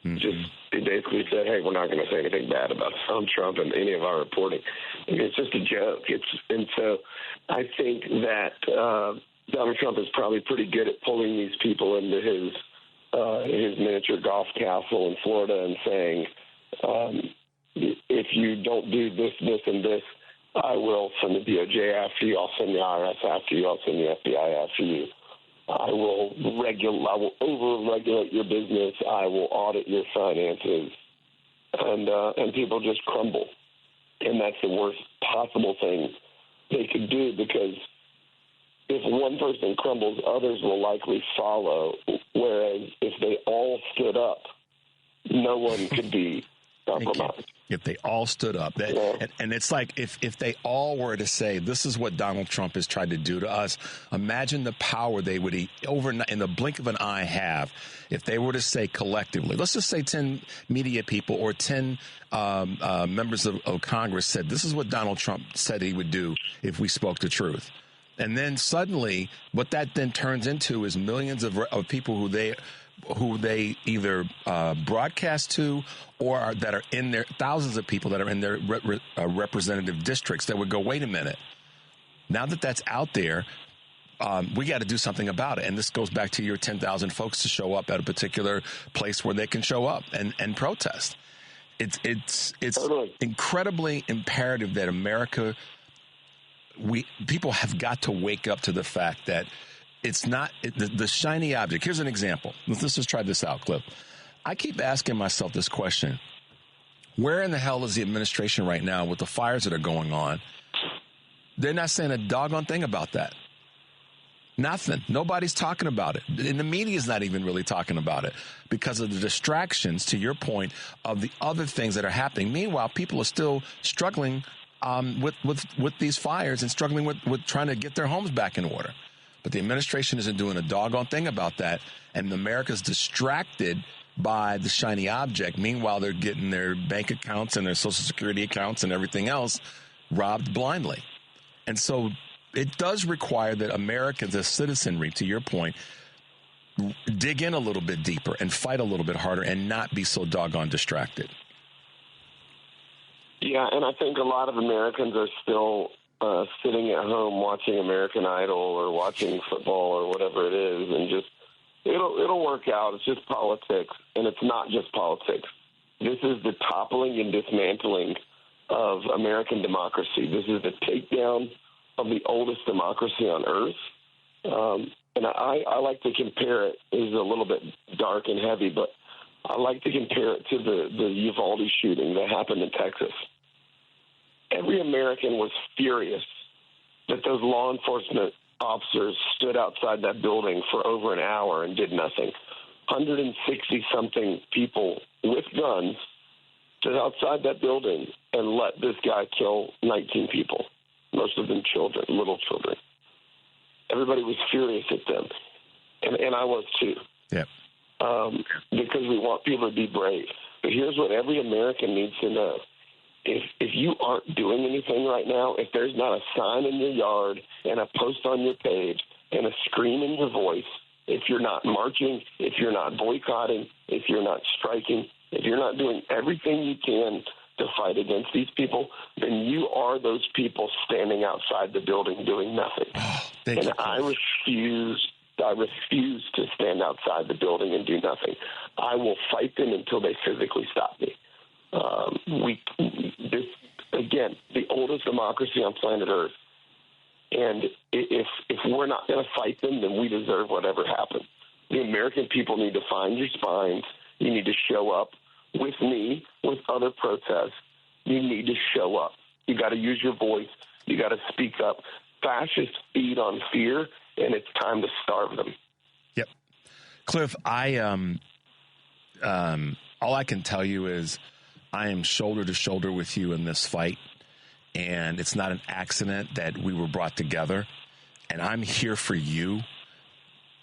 He basically said, hey, we're not going to say anything bad about Trump in any of our reporting. It's just a joke. And so I think that Donald Trump is probably pretty good at pulling these people into his miniature golf castle in Florida and saying, if you don't do this, this, and this, I will send the DOJ after you. I'll send the IRS after you. I'll send the FBI after you. I will over-regulate your business. I will audit your finances. And people just crumble. And that's the worst possible thing they could do, because if one person crumbles, others will likely follow. Whereas if they all stood up, no one could be compromise. If they all stood up, and it's like if they all were to say, this is what Donald Trump has tried to do to us, imagine the power they would overnight, in the blink of an eye, have if they were to say collectively, let's just say 10 media people or 10 members of Congress said, this is what Donald Trump said he would do if we spoke the truth. And then suddenly what that then turns into is millions of people who they either broadcast to or that are in their thousands of people that are in their representative districts that would go, wait a minute. Now that that's out there, we got to do something about it. And this goes back to your 10,000 folks to show up at a particular place where they can show up and protest. It's totally incredibly imperative that America, people have got to wake up to the fact that it's not the shiny object. Here's an example. Let's just try this out, Cliff. I keep asking myself this question. Where in the hell is the administration right now with the fires that are going on? They're not saying a doggone thing about that. Nothing. Nobody's talking about it. And the media is not even really talking about it because of the distractions, to your point, of the other things that are happening. Meanwhile, people are still struggling with these fires and struggling with trying to get their homes back in order. But the administration isn't doing a doggone thing about that. And America's distracted by the shiny object. Meanwhile, they're getting their bank accounts and their Social Security accounts and everything else robbed blindly. And so it does require that Americans as citizenry, to your point, dig in a little bit deeper and fight a little bit harder and not be so doggone distracted. Yeah, and I think a lot of Americans are still sitting at home watching American Idol or watching football or whatever it is, and just it'll work out. It's just politics, and it's not just politics. This is the toppling and dismantling of American democracy. This is the takedown of the oldest democracy on earth. And I like to compare it. It is a little bit dark and heavy, but I like to compare it to the Uvalde shooting that happened in Texas. Every American was furious that those law enforcement officers stood outside that building for over an hour and did nothing. 160-something people with guns stood outside that building and let this guy kill 19 people, most of them children, little children. Everybody was furious at them, and I was too. Yeah. Because we want people to be brave. But here's what every American needs to know. If you aren't doing anything right now, if there's not a sign in your yard and a post on your page and a scream in your voice, if you're not marching, if you're not boycotting, if you're not striking, if you're not doing everything you can to fight against these people, then you are those people standing outside the building doing nothing. And I refuse to stand outside the building and do nothing. I will fight them until they physically stop me. Again, the oldest democracy on planet Earth. And if we're not going to fight them, then we deserve whatever happens. The American people need to find your spines. You need to show up with me, with other protests. You need to show up. You got to use your voice. You got to speak up. Fascists feed on fear, and it's time to starve them. Yep. Cliff, all I can tell you is I am shoulder to shoulder with you in this fight, and it's not an accident that we were brought together, and I'm here for you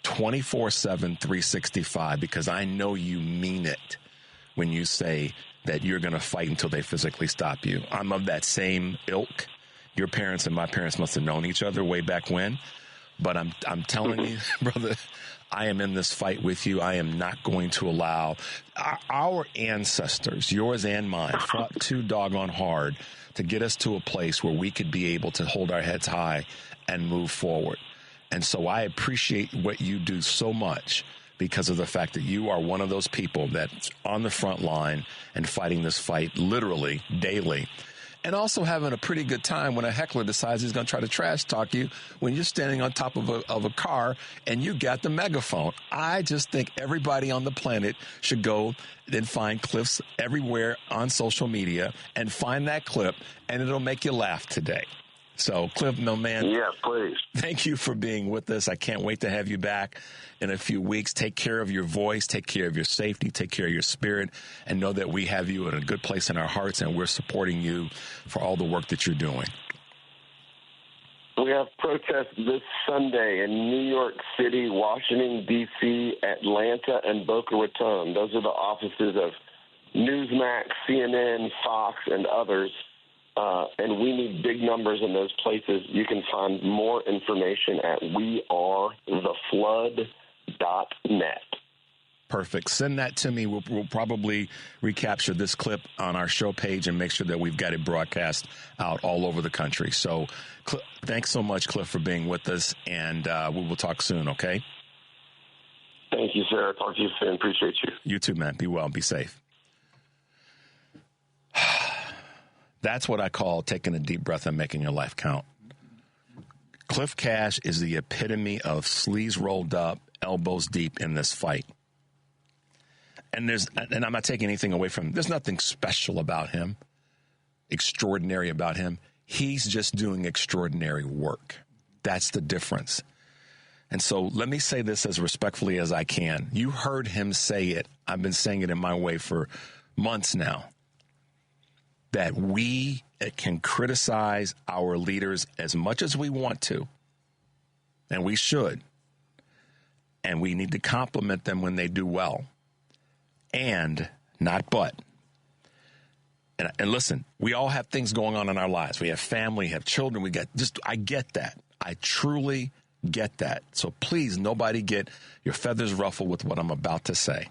24/7, 365, because I know you mean it when you say that you're going to fight until they physically stop you. I'm of that same ilk. Your parents and my parents must have known each other way back when, but I'm telling you, brother, I am in this fight with you. I am not going to allow our ancestors, yours and mine, fought too doggone hard to get us to a place where we could be able to hold our heads high and move forward. And so I appreciate what you do so much because of the fact that you are one of those people that's on the front line and fighting this fight literally daily. And also having a pretty good time when a heckler decides he's going to try to trash talk you when you're standing on top of a car and you got the megaphone. I just think everybody on the planet should go and find Cliff's everywhere on social media and find that clip, and it'll make you laugh today. So, Cliff, no man. Yeah, please. Thank you for being with us. I can't wait to have you back in a few weeks. Take care of your voice, take care of your safety, take care of your spirit, and know that we have you in a good place in our hearts, and we're supporting you for all the work that you're doing. We have protests this Sunday in New York City, Washington, D.C., Atlanta, and Boca Raton. Those are the offices of Newsmax, CNN, Fox, and others. And we need big numbers in those places. You can find more information at wearetheflood.net. Perfect. Send that to me. We'll probably recapture this clip on our show page and make sure that we've got it broadcast out all over the country. So thanks so much, Cliff, for being with us, and we will talk soon, okay? Thank you, sir. Talk to you soon. Appreciate you. You too, man. Be well. Be safe. That's what I call taking a deep breath and making your life count. Cliff Cash is the epitome of sleeves rolled up, elbows deep in this fight. And I'm not taking anything away from him. There's nothing special about him, extraordinary about him. He's just doing extraordinary work. That's the difference. And so let me say this as respectfully as I can. You heard him say it. I've been saying it in my way for months now, that we can criticize our leaders as much as we want to, and we should, and we need to compliment them when they do well, and not but. And listen, we all have things going on in our lives. We have family, have children. I get that. I truly get that. So please, nobody get your feathers ruffled with what I'm about to say.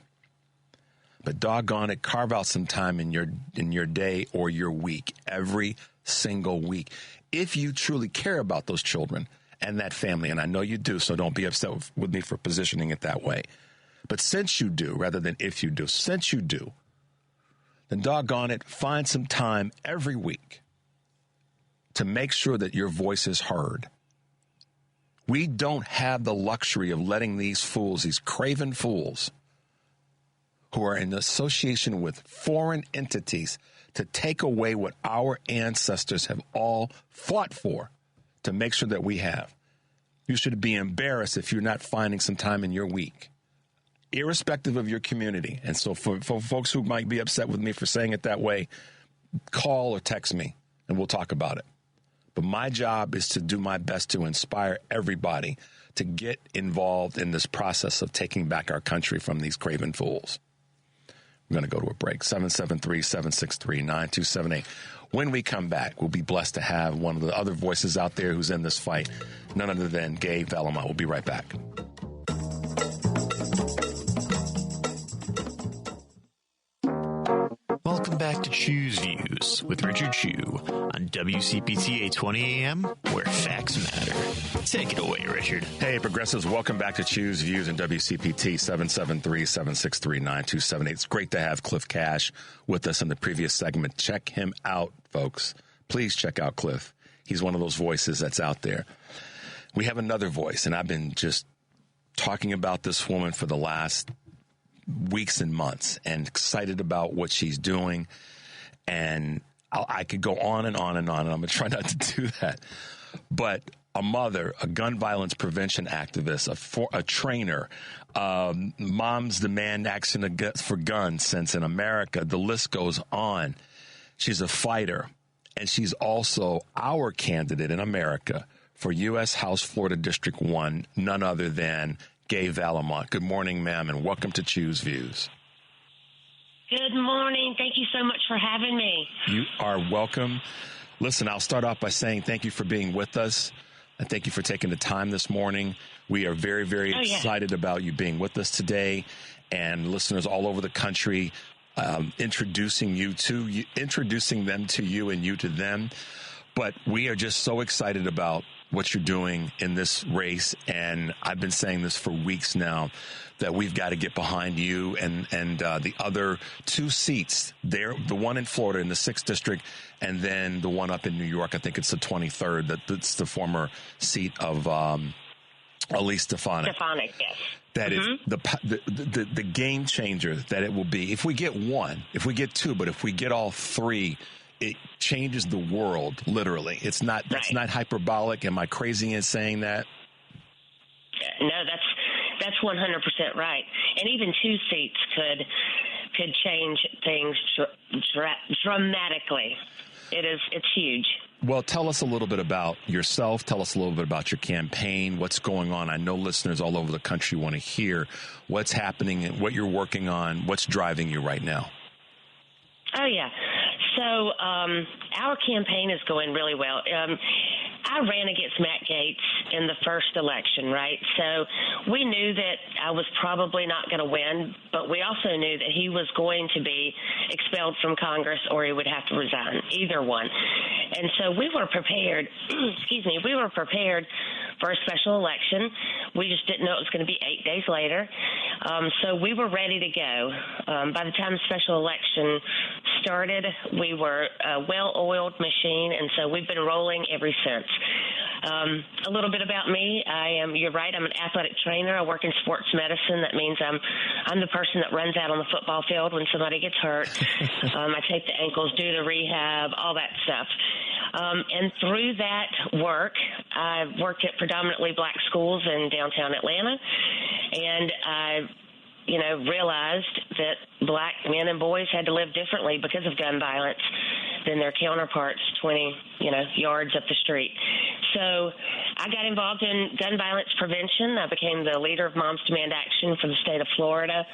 But doggone it, carve out some time in your day or your week, every single week. If you truly care about those children and that family, and I know you do, so don't be upset with me for positioning it that way. But since you do, rather than if you do, since you do, then doggone it, find some time every week to make sure that your voice is heard. We don't have the luxury of letting these fools, these craven fools, who are in association with foreign entities, to take away what our ancestors have all fought for to make sure that we have. You should be embarrassed if you're not finding some time in your week, irrespective of your community. And so for folks who might be upset with me for saying it that way, call or text me and we'll talk about it. But my job is to do my best to inspire everybody to get involved in this process of taking back our country from these craven fools. We're going to go to a break. 773-763-9278. When we come back, we'll be blessed to have one of the other voices out there who's in this fight, none other than Gabe Vallimont. We'll be right back. Welcome back to Choose Views with Richard Chew on WCPT 820 AM, where facts matter. Take it away, Richard. Hey, progressives, welcome back to Choose Views and WCPT 773-763-9278. It's great to have Cliff Cash with us in the previous segment. Check him out, folks. Please check out Cliff. He's one of those voices that's out there. We have another voice, and I've been just talking about this woman for the last weeks and months and excited about what she's doing. And I could go on and on and on, and I'm going to try not to do that. But a mother, a gun violence prevention activist, a trainer, Moms Demand Action for Gun Sense in America, the list goes on. She's a fighter, and she's also our candidate in America for U.S. House Florida District 1, none other than Gabe Vallimont. Good morning, ma'am, and welcome to Choose Views. Good morning. Thank you so much for having me. You are welcome. Listen, I'll start off by saying thank you for being with us, and thank you for taking the time this morning. We are very, very excited about you being with us today, and listeners all over the country, introducing them to you and you to them. But we are just so excited about what you're doing in this race, and I've been saying this for weeks now, that we've got to get behind you and the other two seats there, the one in Florida in the 6th District, and then the one up in New York. I think it's the 23rd. That's the former seat of Elise Stefanik. Stefanik, yes. That is the game changer that it will be. If we get one, if we get two, but if we get all three it changes the world, literally. It's not, that's not hyperbolic. Am I crazy in saying that? No, that's 100% right. And even 2 seats could change things dramatically. It's huge. Well, tell us a little bit about yourself. Tell us a little bit about your campaign, what's going on. I know listeners all over the country want to hear what's happening and what you're working on, what's driving you right now. Oh, yeah. So our campaign is going really well. I ran against Matt Gaetz in the first election, right? So we knew that I was probably not going to win, but we also knew that he was going to be expelled from Congress or he would have to resign, either one. And so we were prepared, we were prepared for a special election. We just didn't know it was going to be 8 days later. So we were ready to go. By the time the special election started, we were a well-oiled machine, and so we've been rolling ever since. A little bit about me. You're right, I'm an athletic trainer. I work in sports medicine. That means I'm the person that runs out on the football field when somebody gets hurt. I take the ankles, do the rehab, all that stuff. And through that work, I've worked at predominantly black schools in downtown Atlanta, and I realized that black men and boys had to live differently because of gun violence than their counterparts 20, yards up the street. So I got involved in gun violence prevention. I became the leader of Moms Demand Action for the state of Florida.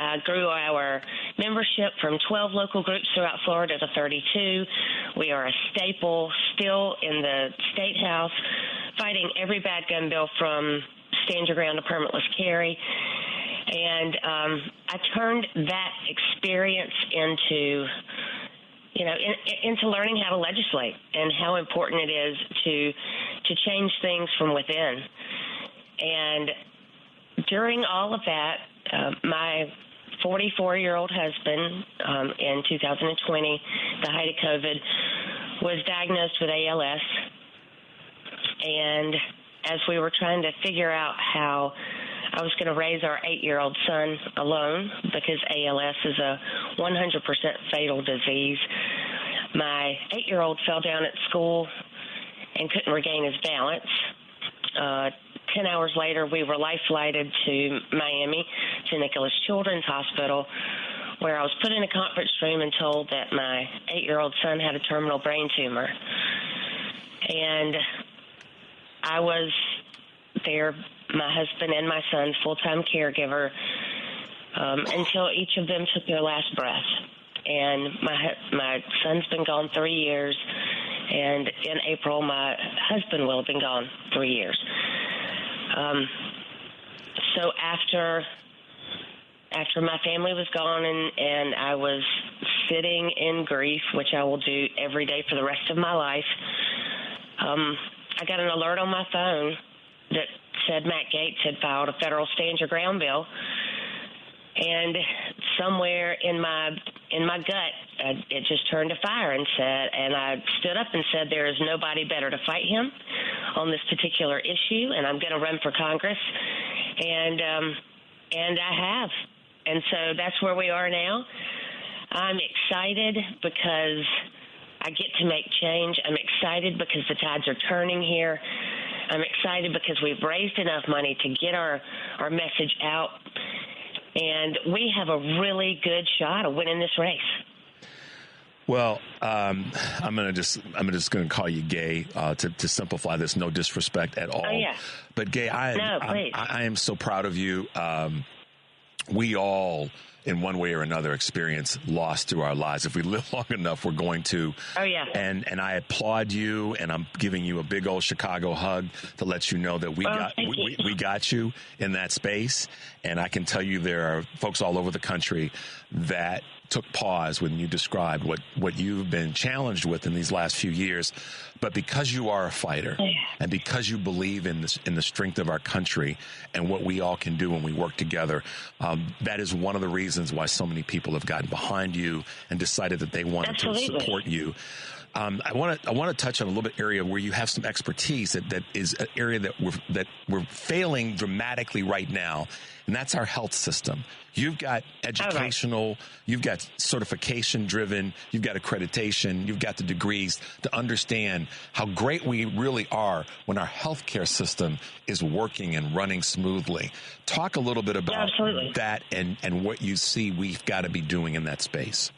I grew our membership from 12 local groups throughout Florida to 32. We are a staple still in the State House, fighting every bad gun bill from stand your ground to permitless carry. And I turned that experience into learning how to legislate and how important it is to change things from within. And during all of that, my 44-year-old husband in 2020, the height of COVID, was diagnosed with ALS. And as we were trying to figure out how I was going to raise our 8-year-old son alone, because ALS is a 100% fatal disease, my 8-year-old fell down at school and couldn't regain his balance. 10 hours later, we were life-flighted to Miami, to Nicholas Children's Hospital, where I was put in a conference room and told that my 8-year-old son had a terminal brain tumor. And I was there, my husband and my son's full-time caregiver, until each of them took their last breath. And my son's been gone 3 years, and in April, my husband will have been gone 3 years. So after my family was gone and I was sitting in grief, which I will do every day for the rest of my life, I got an alert on my phone that said Matt Gaetz had filed a federal stand your ground bill. And somewhere in my gut, it just turned to fire and I stood up and said, there is nobody better to fight him on this particular issue, and I'm going to run for Congress. And I have. And so that's where we are now. I'm excited because I get to make change. I'm excited because the tides are turning here. I'm excited because we've raised enough money to get our message out. And we have a really good shot of winning this race. Well, I'm just going to call you Gay to simplify this. No disrespect at all. Oh, yeah. But Gay, I am so proud of you. We all, in one way or another, experience loss through our lives. If we live long enough, we're going to. Oh, yeah. And I applaud you, and I'm giving you a big old Chicago hug to let you know that we got you in that space. And I can tell you there are folks all over the country that took pause when you described what you've been challenged with in these last few years. But because you are a fighter and because you believe in the strength of our country and what we all can do when we work together, that is one of the reasons why so many people have gotten behind you and decided that they wanted to support you. I want to touch on a little bit area where you have some expertise that is an area that we're failing dramatically right now, and that's our health system. You've got educational, you've got certification driven, you've got accreditation, you've got the degrees to understand how great we really are when our healthcare system is working and running smoothly. Talk a little bit about that and what you see we've got to be doing in that space.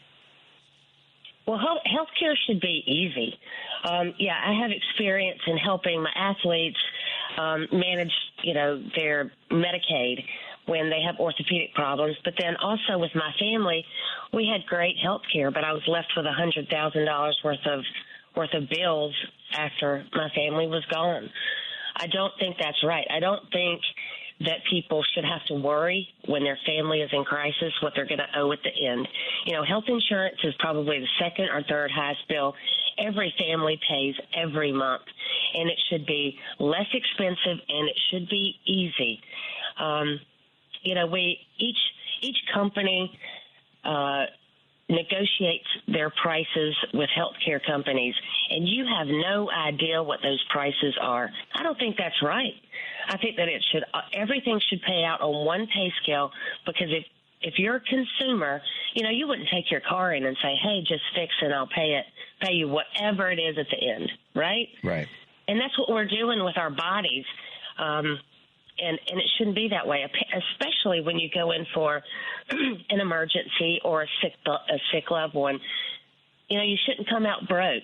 Well, healthcare should be easy. I have experience in helping my athletes manage, their Medicaid when they have orthopedic problems. But then also with my family, we had great health care, but I was left with $100,000 worth of bills after my family was gone. I don't think that's right. I don't think that people should have to worry when their family is in crisis what they're going to owe at the end. Health insurance is probably the second or third highest bill every family pays every month, and it should be less expensive and it should be easy. Each company negotiates their prices with healthcare companies, and you have no idea what those prices are. I don't think that's right. I think that everything should pay out on one pay scale, because if you're a consumer, you wouldn't take your car in and say, hey, just fix it, I'll pay you whatever it is at the end, right? Right. And that's what we're doing with our bodies. And it shouldn't be that way, especially when you go in for an emergency or a sick loved one. You shouldn't come out broke.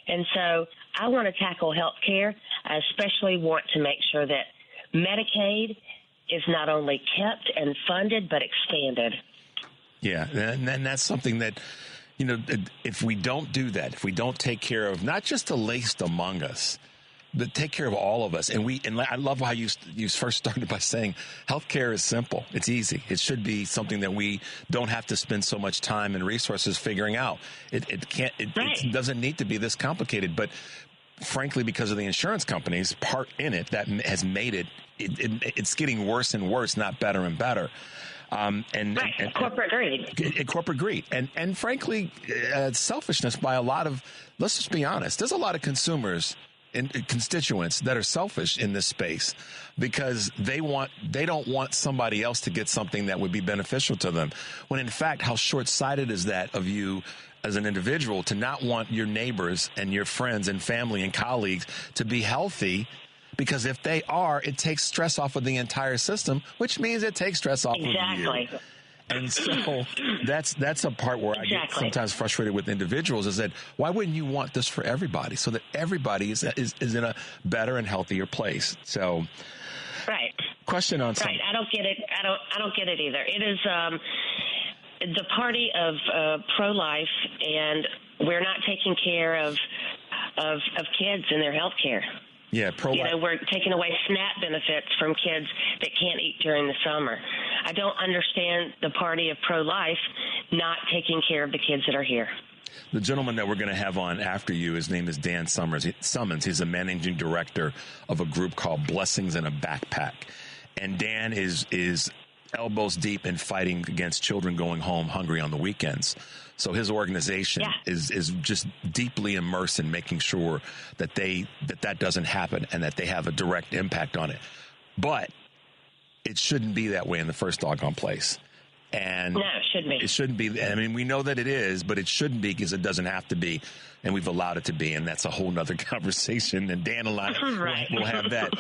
And so I want to tackle health care. I especially want to make sure that Medicaid is not only kept and funded, but expanded. Yeah, and that's something that, if we don't do that, if we don't take care of not just the least among us, but take care of all of us. And I love how you first started by saying healthcare is simple. It's easy. It should be something that we don't have to spend so much time and resources figuring out. It doesn't need to be this complicated, but frankly, because of the insurance companies part in it, that has made it's getting worse and worse, not better and better. Corporate greed. Corporate greed. And frankly, selfishness by a lot of, let's just be honest, there's a lot of consumers and constituents that are selfish in this space because they don't want somebody else to get something that would be beneficial to them. When in fact, how short-sighted is that of you as an individual to not want your neighbors and your friends and family and colleagues to be healthy? Because if they are, it takes stress off of the entire system, which means it takes stress off of you. And so that's a part where I get sometimes frustrated with individuals is that why wouldn't you want this for everybody so that everybody is in a better and healthier place? So, question on something. Right. I don't get it. I don't get it either. It is the party of pro-life, and we're not taking care of kids and their health care. Yeah, pro-life. We're taking away SNAP benefits from kids that can't eat during the summer. I don't understand the party of pro-life not taking care of the kids that are here. The gentleman that we're going to have on after you, his name is Dan Summons. He's a managing director of a group called Blessings in a Backpack. And Dan is elbows deep in fighting against children going home hungry on the weekends. So his organization is just deeply immersed in making sure that that doesn't happen and that they have a direct impact on it. But it shouldn't be that way in the first doggone place. And no, it shouldn't be. It shouldn't be. I mean, we know that it is, but it shouldn't be because it doesn't have to be. And we've allowed it to be. And that's a whole nother conversation. And Dan and I will have that.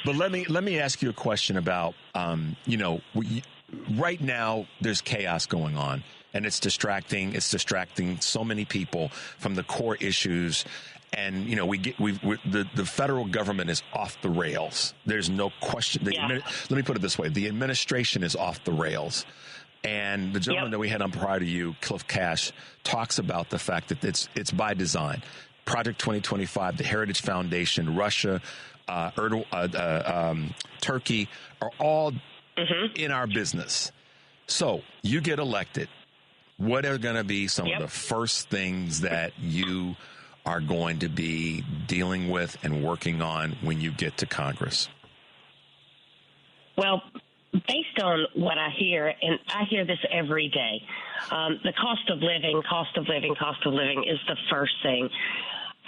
But let me ask you a question about, right now there's chaos going on. And it's distracting. It's distracting so many people from the core issues. And, the federal government is off the rails. There's no question. Let me put it this way. The administration is off the rails. And the gentleman that we had on prior to you, Cliff Cash, talks about the fact that it's by design. Project 2025, the Heritage Foundation, Russia, Turkey are all in our business. So you get elected. What are going to be some of the first things that you are going to be dealing with and working on when you get to Congress? Well, based on what I hear, and I hear this every day, the cost of living is the first thing.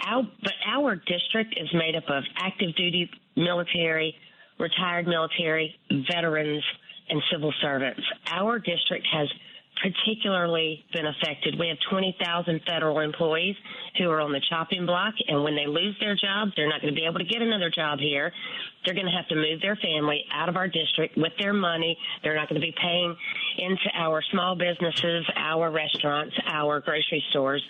But our district is made up of active duty military, retired military, veterans, and civil servants. Our district has particularly been affected. We have 20,000 federal employees who are on the chopping block, and when they lose their jobs, they're not going to be able to get another job here. They're going to have to move their family out of our district with their money. They're not going to be paying into our small businesses, our restaurants, our grocery stores,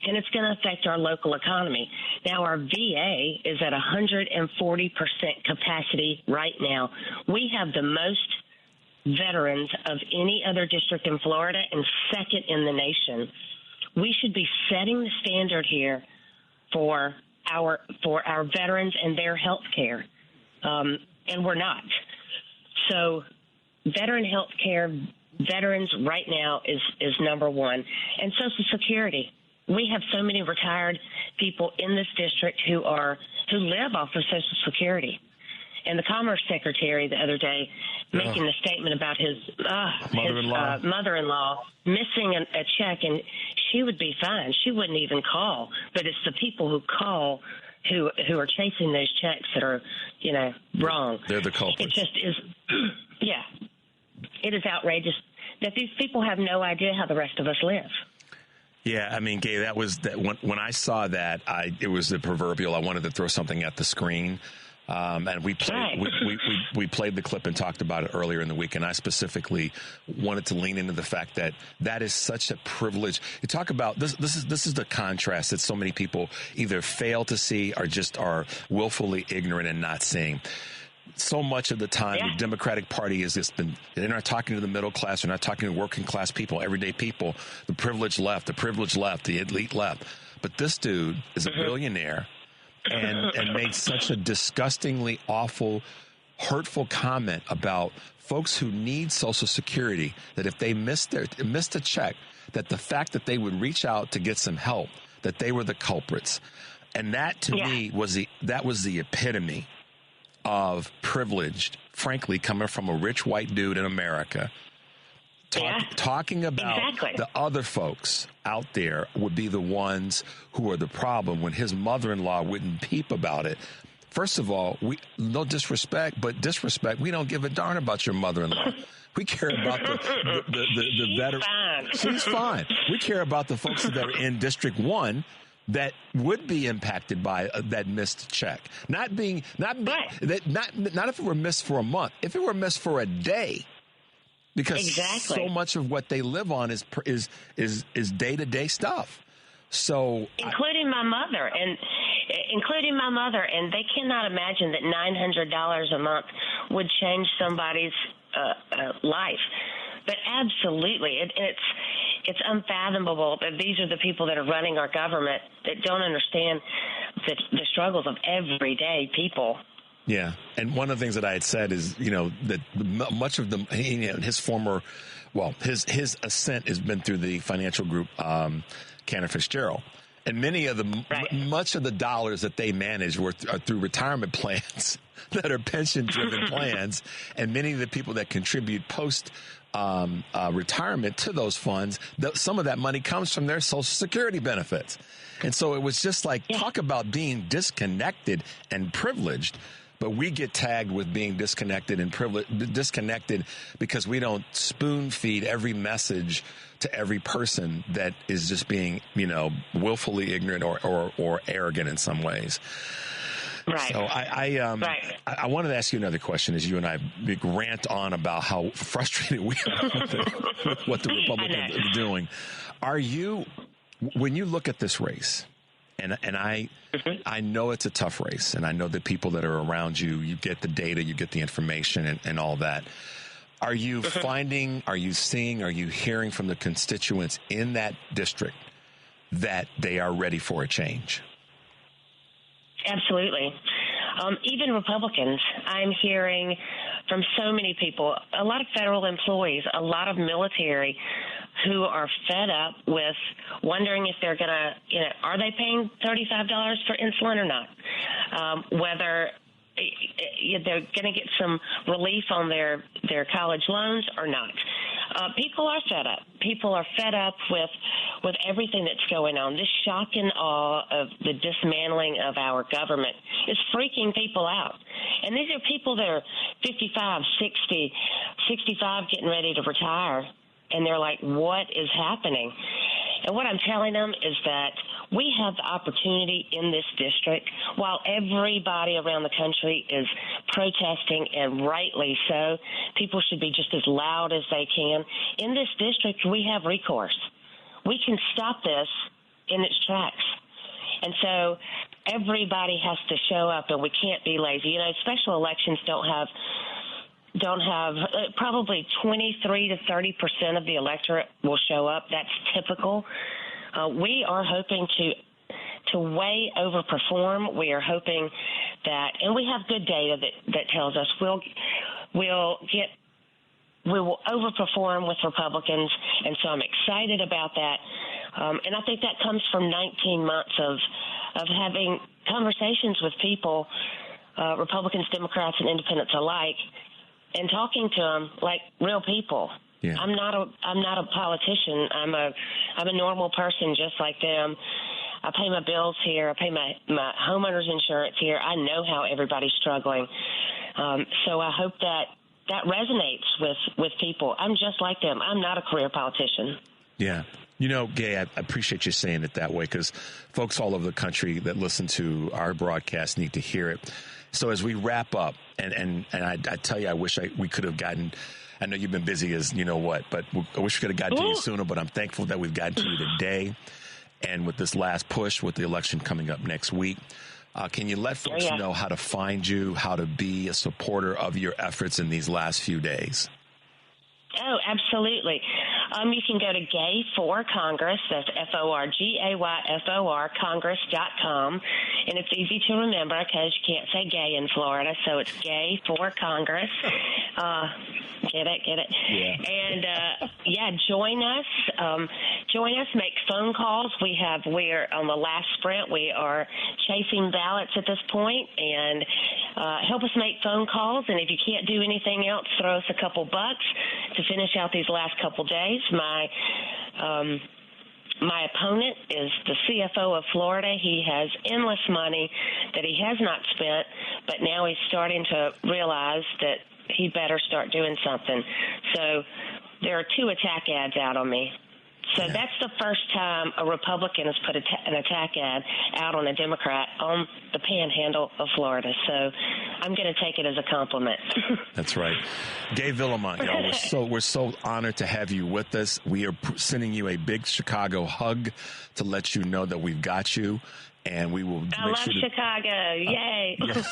and it's going to affect our local economy. Now, our VA is at 140% capacity right now. We have the most veterans of any other district in Florida and second in the nation. We should be setting the standard here for our veterans and their health care, and we're not. So veteran health care, veterans right now is number one. And Social Security. We have so many retired people in this district who live off of Social Security. And the Commerce Secretary the other day making the statement about his mother-in-law missing a check, and she would be fine. She wouldn't even call. But it's the people who call who are chasing those checks that are, wrong. They're the culprits. It just is, it is outrageous that these people have no idea how the rest of us live. Yeah, I mean, Gay, that was that when I saw that, it was the proverbial. I wanted to throw something at the screen. And we played we played the clip and talked about it earlier in the week, and I specifically wanted to lean into the fact that is such a privilege. You talk about this is the contrast that so many people either fail to see or just are willfully ignorant and not seeing. So much of the time, the Democratic Party has just been, they're not talking to the middle class, they're not talking to working class people, everyday people, the privileged left, the elite left. But this dude is a billionaire and made such a disgustingly awful, hurtful comment about folks who need Social Security, that if they missed a check, that the fact that they would reach out to get some help, that they were the culprits. And that to me was the epitome of privileged, frankly, coming from a rich white dude in America, talking about the other folks out there would be the ones who are the problem when his mother-in-law wouldn't peep about it. First of all, no disrespect, but disrespect, we don't give a darn about your mother-in-law. We care about the veteran. She's fine. We care about the folks that are in District 1 that would be impacted by that missed check. Not if it were missed for a month, if it were missed for a day. Because so much of what they live on is day-to-day stuff. So including my mother, and they cannot imagine that $900 a month would change somebody's life. But absolutely, it's unfathomable that these are the people that are running our government that don't understand the struggles of everyday people. Yeah, and one of the things that I had said is, that much of his ascent has been through the financial group, Cantor Fitzgerald, and much of the dollars that they manage are through retirement plans that are pension-driven plans, and many of the people that contribute post retirement to those funds, some of that money comes from their Social Security benefits, and so it was just like talk about being disconnected and privileged. But we get tagged with being disconnected and disconnected because we don't spoon feed every message to every person that is just being, willfully ignorant or arrogant in some ways. Right. So I wanted to ask you another question as you and I rant on about how frustrated we are with what the Republicans are doing. When you look at this race, and I know it's a tough race, and I know the people that are around you, you get the data, you get the information and all that. Are you finding, are you seeing, are you hearing from the constituents in that district that they are ready for a change? Absolutely. Even Republicans, I'm hearing from so many people, a lot of federal employees, a lot of military who are fed up with wondering if they're going to, are they paying $35 for insulin or not? Whether they're going to get some relief on their their college loans or not. People are fed up. People are fed up with everything that's going on. This shock and awe of the dismantling of our government is freaking people out. And these are people that are 55, 60, 65 getting ready to retire. And they're like, what is happening? And what I'm telling them is that we have the opportunity in this district, while everybody around the country is protesting, and rightly so, people should be just as loud as they can. In this district, we have recourse. We can stop this in its tracks. And so everybody has to show up, and we can't be lazy. You know, special elections don't have probably 23 to 30% of the electorate will show up. That's typical. We are hoping to way overperform. We are hoping that, and we have good data that tells us we will overperform with Republicans, and so I'm excited about that. And I think that comes from 19 months of having conversations with people, Republicans, Democrats, and independents alike, and talking to them like real people. Yeah. I'm not a politician. I'm a normal person just like them. I pay my bills here. I pay my homeowner's insurance here. I know how everybody's struggling. So I hope that resonates with people. I'm just like them. I'm not a career politician. Yeah. You know, Gay, I appreciate you saying it that way, because folks all over the country that listen to our broadcast need to hear it. So as we wrap up, and I tell you, I wish we could have gotten, I know you've been busy as you know what, but I wish we could have gotten to you sooner, but I'm thankful that we've gotten to you today. And with this last push, with the election coming up next week, can you let folks know how to find you, how to be a supporter of your efforts in these last few days? Oh, absolutely. You can go to Gay for Congress, that's FORGAYFOR, Congress.com, and it's easy to remember because you can't say gay in Florida, so it's Gay for Congress. Get it? Yeah. And, join us, make phone calls. We're on the last sprint. We are chasing ballots at this point, and help us make phone calls, and if you can't do anything else, throw us a couple bucks to finish out these last couple days. My opponent is the CFO of Florida. He has endless money that he has not spent, but now he's starting to realize that he better start doing something. So there are 2 attack ads out on me. So that's the first time a Republican has put an attack ad out on a Democrat on the panhandle of Florida. So I'm going to take it as a compliment. That's right. Gay Villamont, y'all, we're so honored to have you with us. We are sending you a big Chicago hug to let you know that we've got you. And we will. I love Chicago. Yay. Yeah.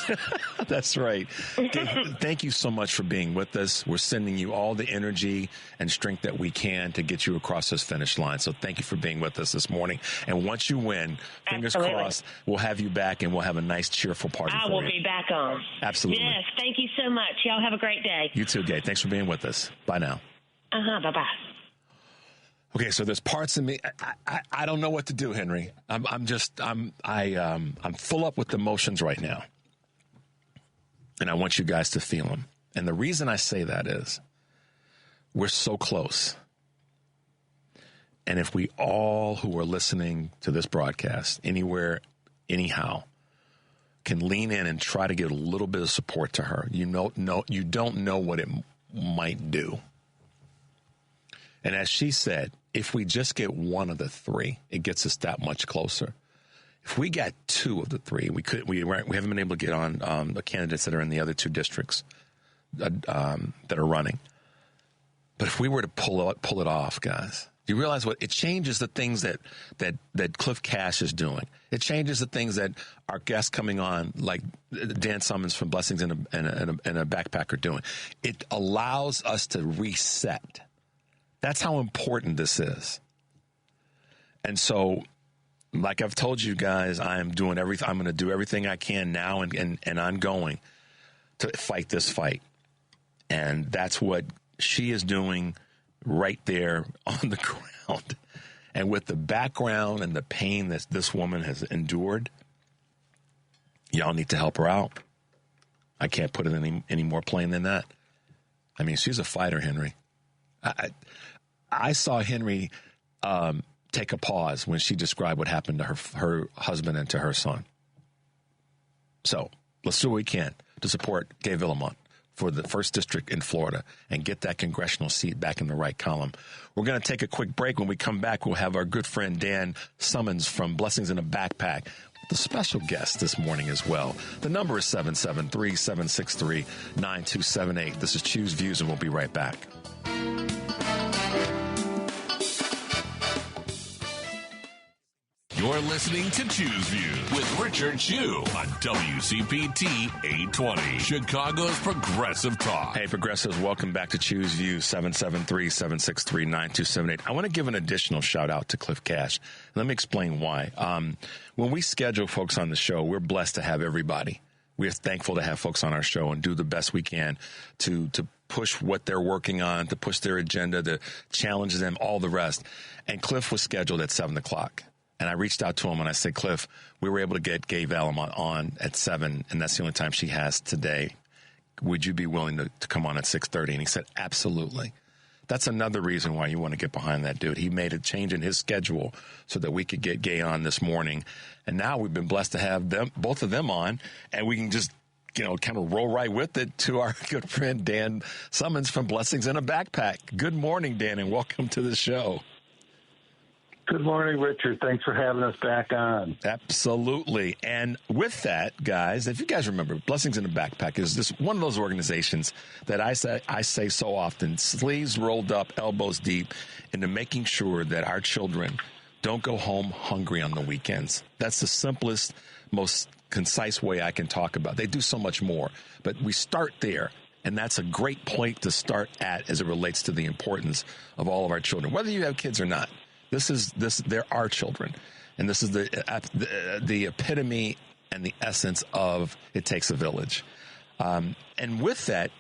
That's right. Thank you so much for being with us. We're sending you all the energy and strength that we can to get you across this finish line. So thank you for being with us this morning. And once you win, fingers crossed, we'll have you back and we'll have a nice, cheerful party for you. I will be back on. Absolutely. Yes. Thank you so much. Y'all have a great day. You too, Gay. Thanks for being with us. Bye now. Bye-bye. Okay, so there's parts of me I don't know what to do, Henry. I'm full up with emotions right now, and I want you guys to feel them. And the reason I say that is we're so close, and if we all who are listening to this broadcast anywhere, anyhow, can lean in and try to give a little bit of support to her, you don't know what it might do. And as she said, if we just get one of the 3, it gets us that much closer. If we got 2 of the 3, we haven't been able to get on the candidates that are in the other 2 districts that are running. But if we were to pull it off, guys, do you realize what it changes the things that Cliff Cash is doing? It changes the things that our guests coming on, like Dan Summons from Blessings in a Backpack, are doing. It allows us to reset. That's how important this is. And so, like I've told you guys, I'm doing everything. I'm going to do everything I can now and ongoing to fight this fight. And that's what she is doing right there on the ground. And with the background and the pain that this woman has endured, y'all need to help her out. I can't put it any more plain than that. I mean, she's a fighter, Henry. I saw Henry take a pause when she described what happened to her husband and to her son. So let's do what we can to support Gay Villamont for the 1st District in Florida and get that congressional seat back in the right column. We're going to take a quick break. When we come back, we'll have our good friend Dan Summons from Blessings in a Backpack, the special guest this morning as well. The number is 773-763-9278. This is Choose Views, and we'll be right back. You're listening to Choose Views with Richard Chu on WCPT 820, Chicago's Progressive Talk. Hey, Progressives, welcome back to Choose Views, 773-763-9278. I want to give an additional shout out to Cliff Cash. Let me explain why. When we schedule folks on the show, we're blessed to have everybody. We're thankful to have folks on our show and do the best we can to push what they're working on, to push their agenda, to challenge them, all the rest. And Cliff was scheduled at 7 o'clock. And I reached out to him and I said, Cliff, we were able to get Gay Villamont on at 7, and that's the only time she has today. Would you be willing to come on at 6:30? And he said, absolutely. That's another reason why you want to get behind that dude. He made a change in his schedule so that we could get Gay on this morning. And now we've been blessed to have them, both of them on, and we can just, kind of roll right with it to our good friend Dan Summons from Blessings in a Backpack. Good morning, Dan, and welcome to the show. Good morning, Richard. Thanks for having us back on. Absolutely. And with that, guys, if you guys remember, Blessings in a Backpack is this one of those organizations that I say so often, sleeves rolled up, elbows deep, into making sure that our children don't go home hungry on the weekends. That's the simplest, most concise way I can talk about. They do so much more, but we start there. And that's a great point to start at as it relates to the importance of all of our children, whether you have kids or not. They're our children, and this is the epitome and the essence of it takes a village. And with that,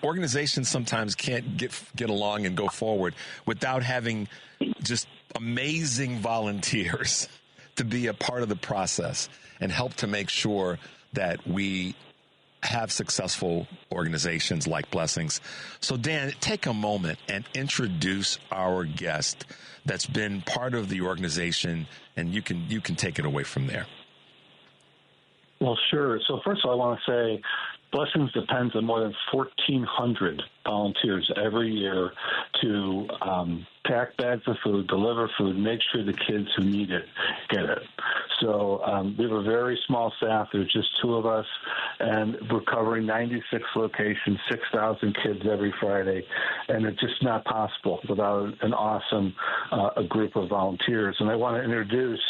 organizations sometimes can't get along and go forward without having just amazing volunteers to be a part of the process and help to make sure that we have successful organizations like Blessings. So, Dan, take a moment and introduce our guest that's been part of the organization, and you can take it away from there. Well, sure. So first of all, I want to say Blessings depends on more than 1,400 volunteers every year to pack bags of food, deliver food, make sure the kids who need it get it. So we have a very small staff. There's just 2 of us, and we're covering 96 locations, 6,000 kids every Friday, and it's just not possible without an awesome a group of volunteers. And I want to introduce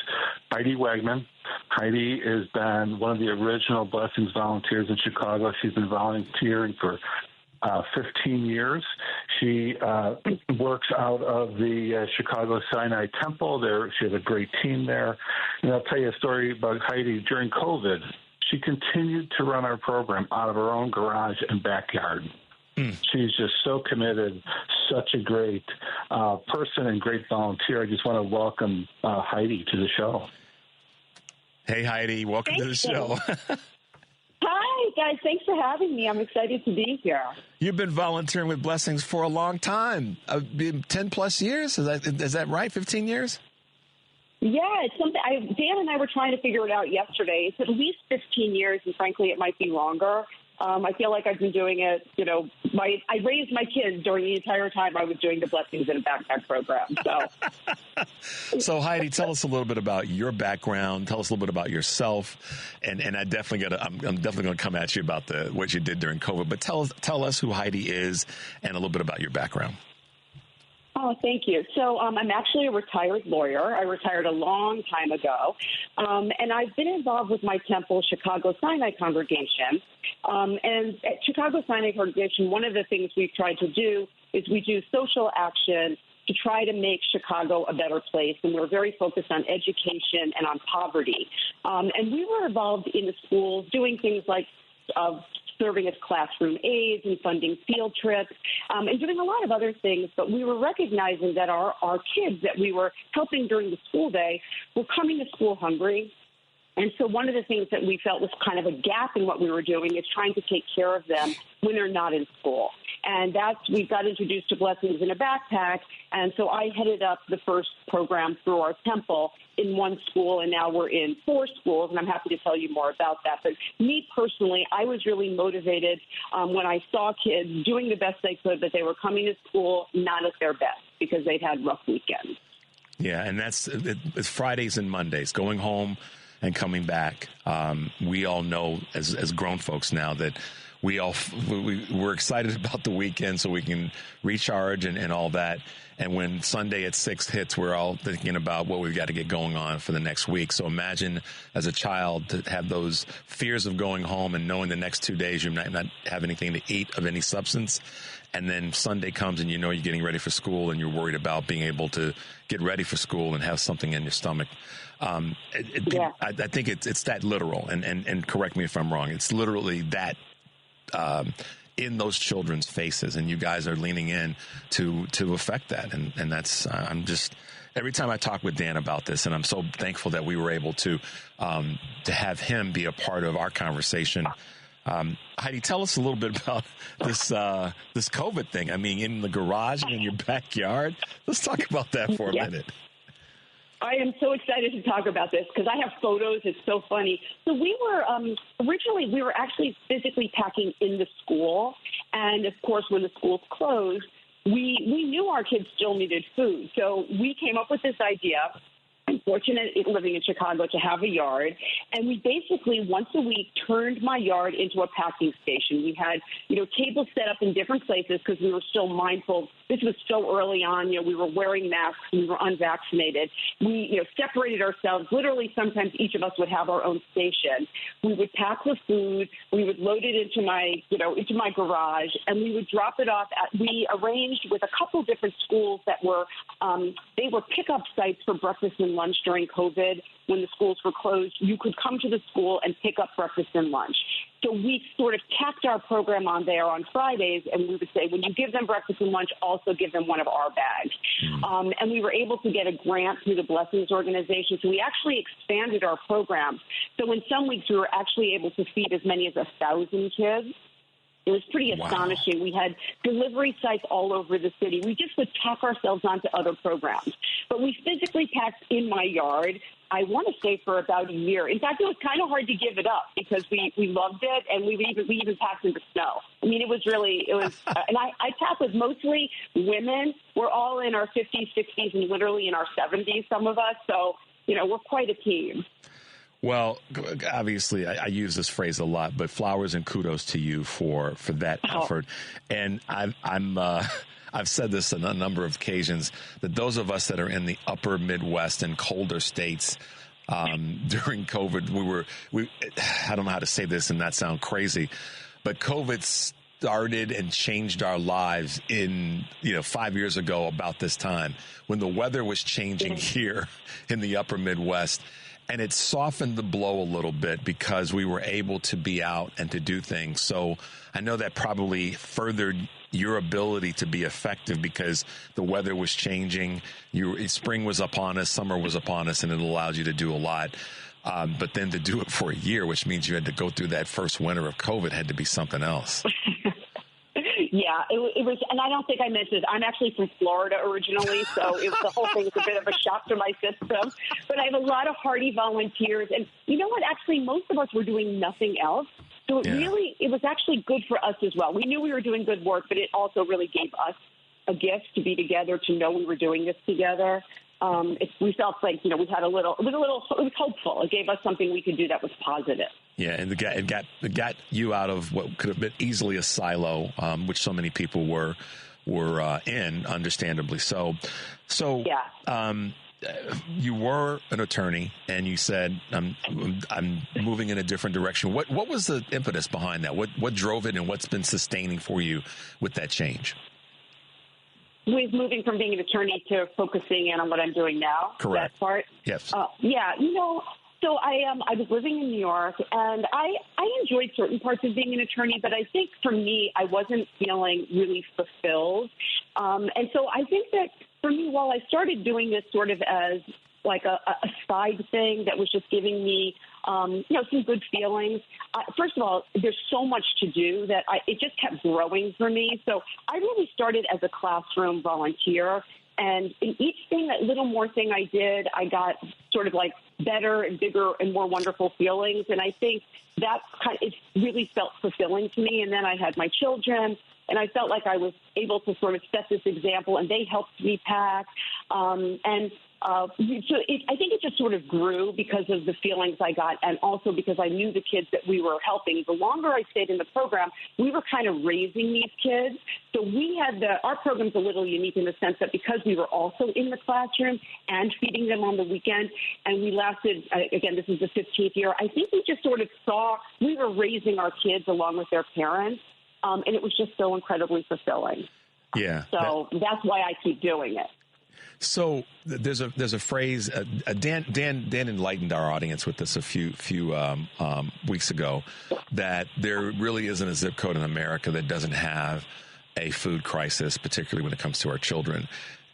Heidi Wegman. Heidi has been one of the original Blessings volunteers in Chicago. She's been volunteering for 15 years. She works out of the Chicago Sinai Temple. She has a great team there. And I'll tell you a story about Heidi. During COVID, she continued to run our program out of her own garage and backyard. She's just so committed, such a great person and great volunteer. I just want to welcome Heidi to the show. Hey, Heidi, welcome to the show. Hi, guys. Thanks for having me. I'm excited to be here. You've been volunteering with Blessings for a long time, 10-plus years. Is that right, 15 years? Yeah, it's something. Dan and I were trying to figure it out yesterday. It's at least 15 years, and frankly, it might be longer. I feel like I've been doing it, I raised my kids during the entire time I was doing the Blessings in a Backpack program. So Heidi, tell us a little bit about your background. Tell us a little bit about yourself. And I'm definitely going to come at you about what you did during COVID. But tell us who Heidi is and a little bit about your background. Oh, thank you. So I'm actually a retired lawyer. I retired a long time ago. And I've been involved with my temple, Chicago Sinai Congregation. And at Chicago Sinai Congregation, one of the things we've tried to do is we do social action to try to make Chicago a better place. And we're very focused on education and on poverty. And we were involved in the schools doing things like serving as classroom aides and funding field trips and doing a lot of other things. But we were recognizing that our kids that we were helping during the school day were coming to school hungry. And so one of the things that we felt was kind of a gap in what we were doing is trying to take care of them when they're not in school. And we got introduced to Blessings in a Backpack. And so I headed up the first program through our temple in one school, and now we're in 4 schools, and I'm happy to tell you more about that. But me personally, I was really motivated when I saw kids doing the best they could, but they were coming to school not at their best because they'd had rough weekends. Yeah, and it's Fridays and Mondays, going home and coming back. We all know as grown folks now that we're excited about the weekend so we can recharge and all that. And when Sunday at 6 hits, we're all thinking about what we've got to get going on for the next week. So imagine as a child to have those fears of going home and knowing the next 2 days you might not have anything to eat of any substance. And then Sunday comes and you know you're getting ready for school and you're worried about being able to get ready for school and have something in your stomach. I think it's that literal. And correct me if I'm wrong. It's literally that in those children's faces, and you guys are leaning in to affect that. And that's, I'm just, every time I talk with Dan about this, and I'm so thankful that we were able to have him be a part of our conversation. Heidi, tell us a little bit about this COVID thing. I mean, in the garage and in your backyard. Let's talk about that for a minute. I am so excited to talk about this because I have photos. It's so funny. So we were originally we were actually physically packing in the school, and of course, when the schools closed, we knew our kids still needed food. So we came up with this idea. I'm fortunate living in Chicago to have a yard, and we basically once a week turned my yard into a packing station. We had, tables set up in different places because we were still mindful. This was so early on. We were wearing masks. We were unvaccinated. We, separated ourselves. Literally, sometimes each of us would have our own station. We would pack the food. We would load it into my garage, and we would drop it off. We arranged with a couple different schools that were they were pickup sites for breakfast and lunch during COVID. When the schools were closed, you could come to the school and pick up breakfast and lunch. So we sort of tacked our program on there on Fridays, and we would say, when you give them breakfast and lunch, also give them one of our bags. And we were able to get a grant through the Blessings organization, so we actually expanded our program. So in some weeks, we were actually able to feed as many as 1,000 kids. It was pretty astonishing. We had delivery sites all over the city. We just would tack ourselves onto other programs. But we physically packed in my yard, I want to say, for about a year. In fact, it was kind of hard to give it up because we loved it, and we even packed in the snow. I mean, it was and I packed with mostly women. We're all in our 50s, 60s, and literally in our 70s, some of us. So, we're quite a team. Well, obviously, I use this phrase a lot, but flowers and kudos to you for that effort. And I've said this on a number of occasions that those of us that are in the upper Midwest and colder states during COVID, I don't know how to say this and not sound crazy, but COVID started and changed our lives in 5 years ago about this time when the weather was changing here in the upper Midwest. And it softened the blow a little bit because we were able to be out and to do things. So I know that probably furthered your ability to be effective because the weather was changing. Spring was upon us, summer was upon us, and it allowed you to do a lot. But then to do it for a year, which means you had to go through that first winter of COVID, had to be something else. Yeah, it was, and I don't think I mentioned, I'm actually from Florida originally, so the whole thing was a bit of a shock to my system. But I have a lot of hardy volunteers, and you know what? Actually, most of us were doing nothing else. So it was actually good for us as well. We knew we were doing good work, but it also really gave us a gift to be together, to know we were doing this together. We felt like, we had it was hopeful. It gave us something we could do that was positive. Yeah, and it got you out of what could have been easily a silo, which so many people were in, understandably so. So, you were an attorney, and you said, "I'm moving in a different direction." What was the impetus behind that? What drove it, and what's been sustaining for you with that change? With moving from being an attorney to focusing in on what I'm doing now. Correct. That part. Yes. So I was living in New York, and I enjoyed certain parts of being an attorney, but I think for me, I wasn't feeling really fulfilled. And so I think that for me, while I started doing this sort of as like a side thing that was just giving me some good feelings. First of all, there's so much to do that it just kept growing for me. So I really started as a classroom volunteer. And in each thing, that little more thing I did, I got sort of like better and bigger and more wonderful feelings. And I think that it really felt fulfilling to me. And then I had my children, and I felt like I was able to sort of set this example, and they helped me pack. I think it just sort of grew because of the feelings I got, and also because I knew the kids that we were helping. The longer I stayed in the program, we were kind of raising these kids. So our program's a little unique in the sense that because we were also in the classroom and feeding them on the weekend, and we lasted, again, this is the 15th year, I think we just sort of saw we were raising our kids along with their parents, and it was just so incredibly fulfilling. Yeah. So that's why I keep doing it. So there's a phrase. Dan enlightened our audience with this a few weeks ago, that there really isn't a zip code in America that doesn't have a food crisis, particularly when it comes to our children.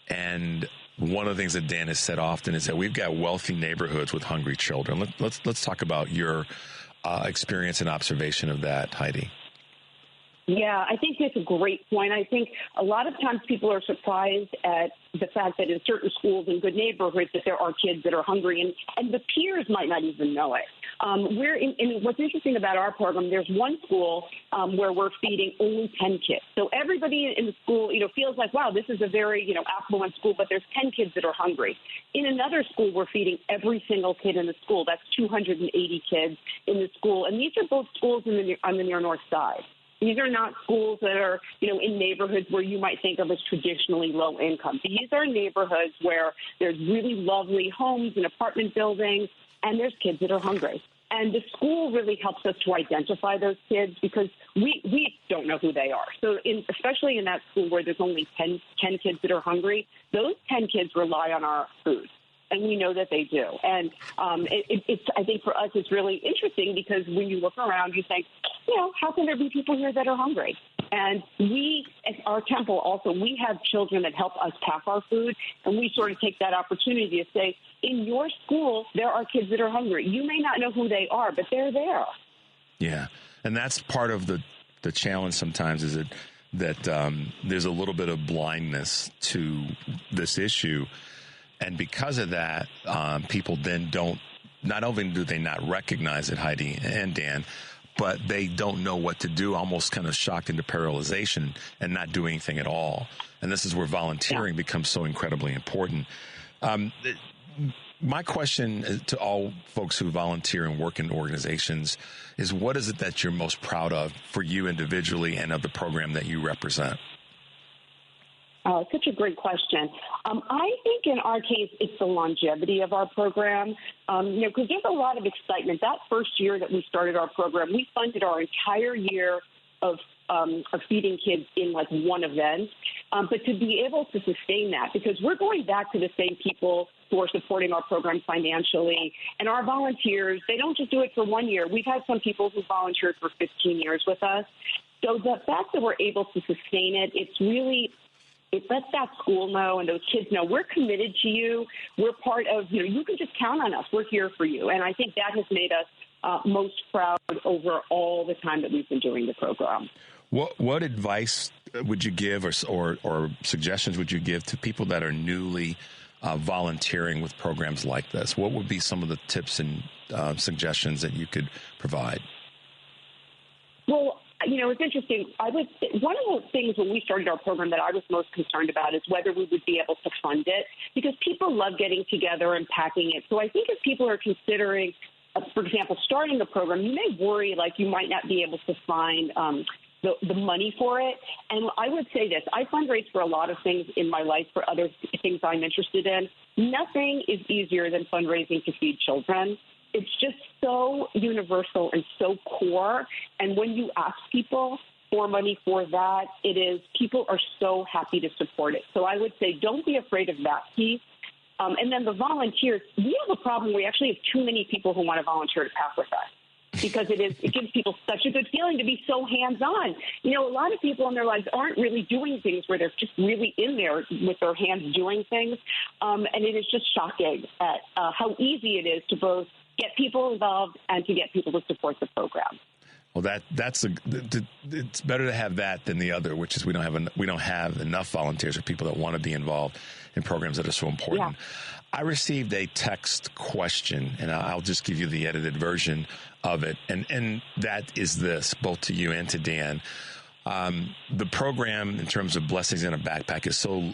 And one of the things that Dan has said often is that we've got wealthy neighborhoods with hungry children. Let's talk about your experience and observation of that, Heidi. Yeah, I think that's a great point. I think a lot of times people are surprised at the fact that in certain schools in good neighborhoods that there are kids that are hungry, and the peers might not even know it. What's interesting about our program, there's one school where we're feeding only 10 kids. So everybody in the school, feels like, wow, this is a very, affluent school, but there's 10 kids that are hungry. In another school, we're feeding every single kid in the school. That's 280 kids in the school. And these are both schools on the near north side. These are not schools that are, in neighborhoods where you might think of as traditionally low income. These are neighborhoods where there's really lovely homes and apartment buildings, and there's kids that are hungry. And the school really helps us to identify those kids because we don't know who they are. So especially in that school where there's only 10 kids that are hungry, those 10 kids rely on our food. And we know that they do. And I think for us it's really interesting because when you look around, you think, how can there be people here that are hungry? And we, at our temple also, we have children that help us pack our food, and we sort of take that opportunity to say, in your school, there are kids that are hungry. You may not know who they are, but they're there. Yeah, and that's part of the challenge sometimes is that there's a little bit of blindness to this issue. And because of that, people then not only do they not recognize it, Heidi and Dan, but they don't know what to do, almost kind of shocked into paralyzation and not do anything at all. And this is where volunteering becomes so incredibly important. My question to all folks who volunteer and work in organizations is, what is it that you're most proud of for you individually and of the program that you represent? Such a great question. I think in our case, it's the longevity of our program, because there's a lot of excitement. That first year that we started our program, we funded our entire year of feeding kids in like one event. But to be able to sustain that, because we're going back to the same people who are supporting our program financially, and our volunteers, they don't just do it for 1 year. We've had some people who volunteered for 15 years with us. So the fact that we're able to sustain it, it lets that school know and those kids know we're committed to you. We're part of, you can just count on us. We're here for you. And I think that has made us most proud over all the time that we've been doing the program. What advice would you give or suggestions would you give to people that are newly volunteering with programs like this? What would be some of the tips and suggestions that you could provide? Well, it's interesting. One of the things when we started our program that I was most concerned about is whether we would be able to fund it, because people love getting together and packing it. So I think if people are considering, for example, starting a program, you may worry like you might not be able to find the money for it. And I would say this, I fundraise for a lot of things in my life for other things I'm interested in. Nothing is easier than fundraising to feed children. It's just so universal and so core. And when you ask people for money for that, people are so happy to support it. So I would say don't be afraid of that piece. And then the volunteers, we have a problem. We actually have too many people who want to volunteer to pack with us because it gives people such a good feeling to be so hands-on. A lot of people in their lives aren't really doing things where they're just really in there with their hands doing things. And it is just shocking at how easy it is to both get people involved and to get people to support the program. Well, it's better to have that than the other, which is we don't have enough volunteers or people that want to be involved in programs that are so important. Yeah. I received a text question, and I'll just give you the edited version of it, and that is this, both to you and to Dan. The program, in terms of Blessings in a Backpack, is so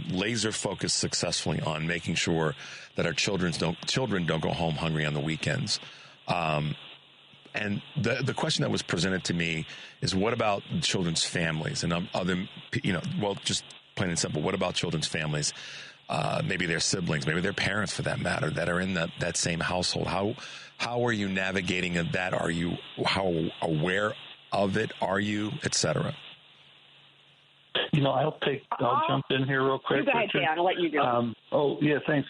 laser focused successfully on making sure that our children don't go home hungry on the weekends. And the question that was presented to me is, what about children's families and other, just plain and simple, what about children's families? Maybe their siblings, maybe their parents, for that matter, that are in that same household. How are you navigating that? How aware of it are you, et cetera? I'll jump in here real quick. Go ahead, Dan. I'll let you do it. Thanks.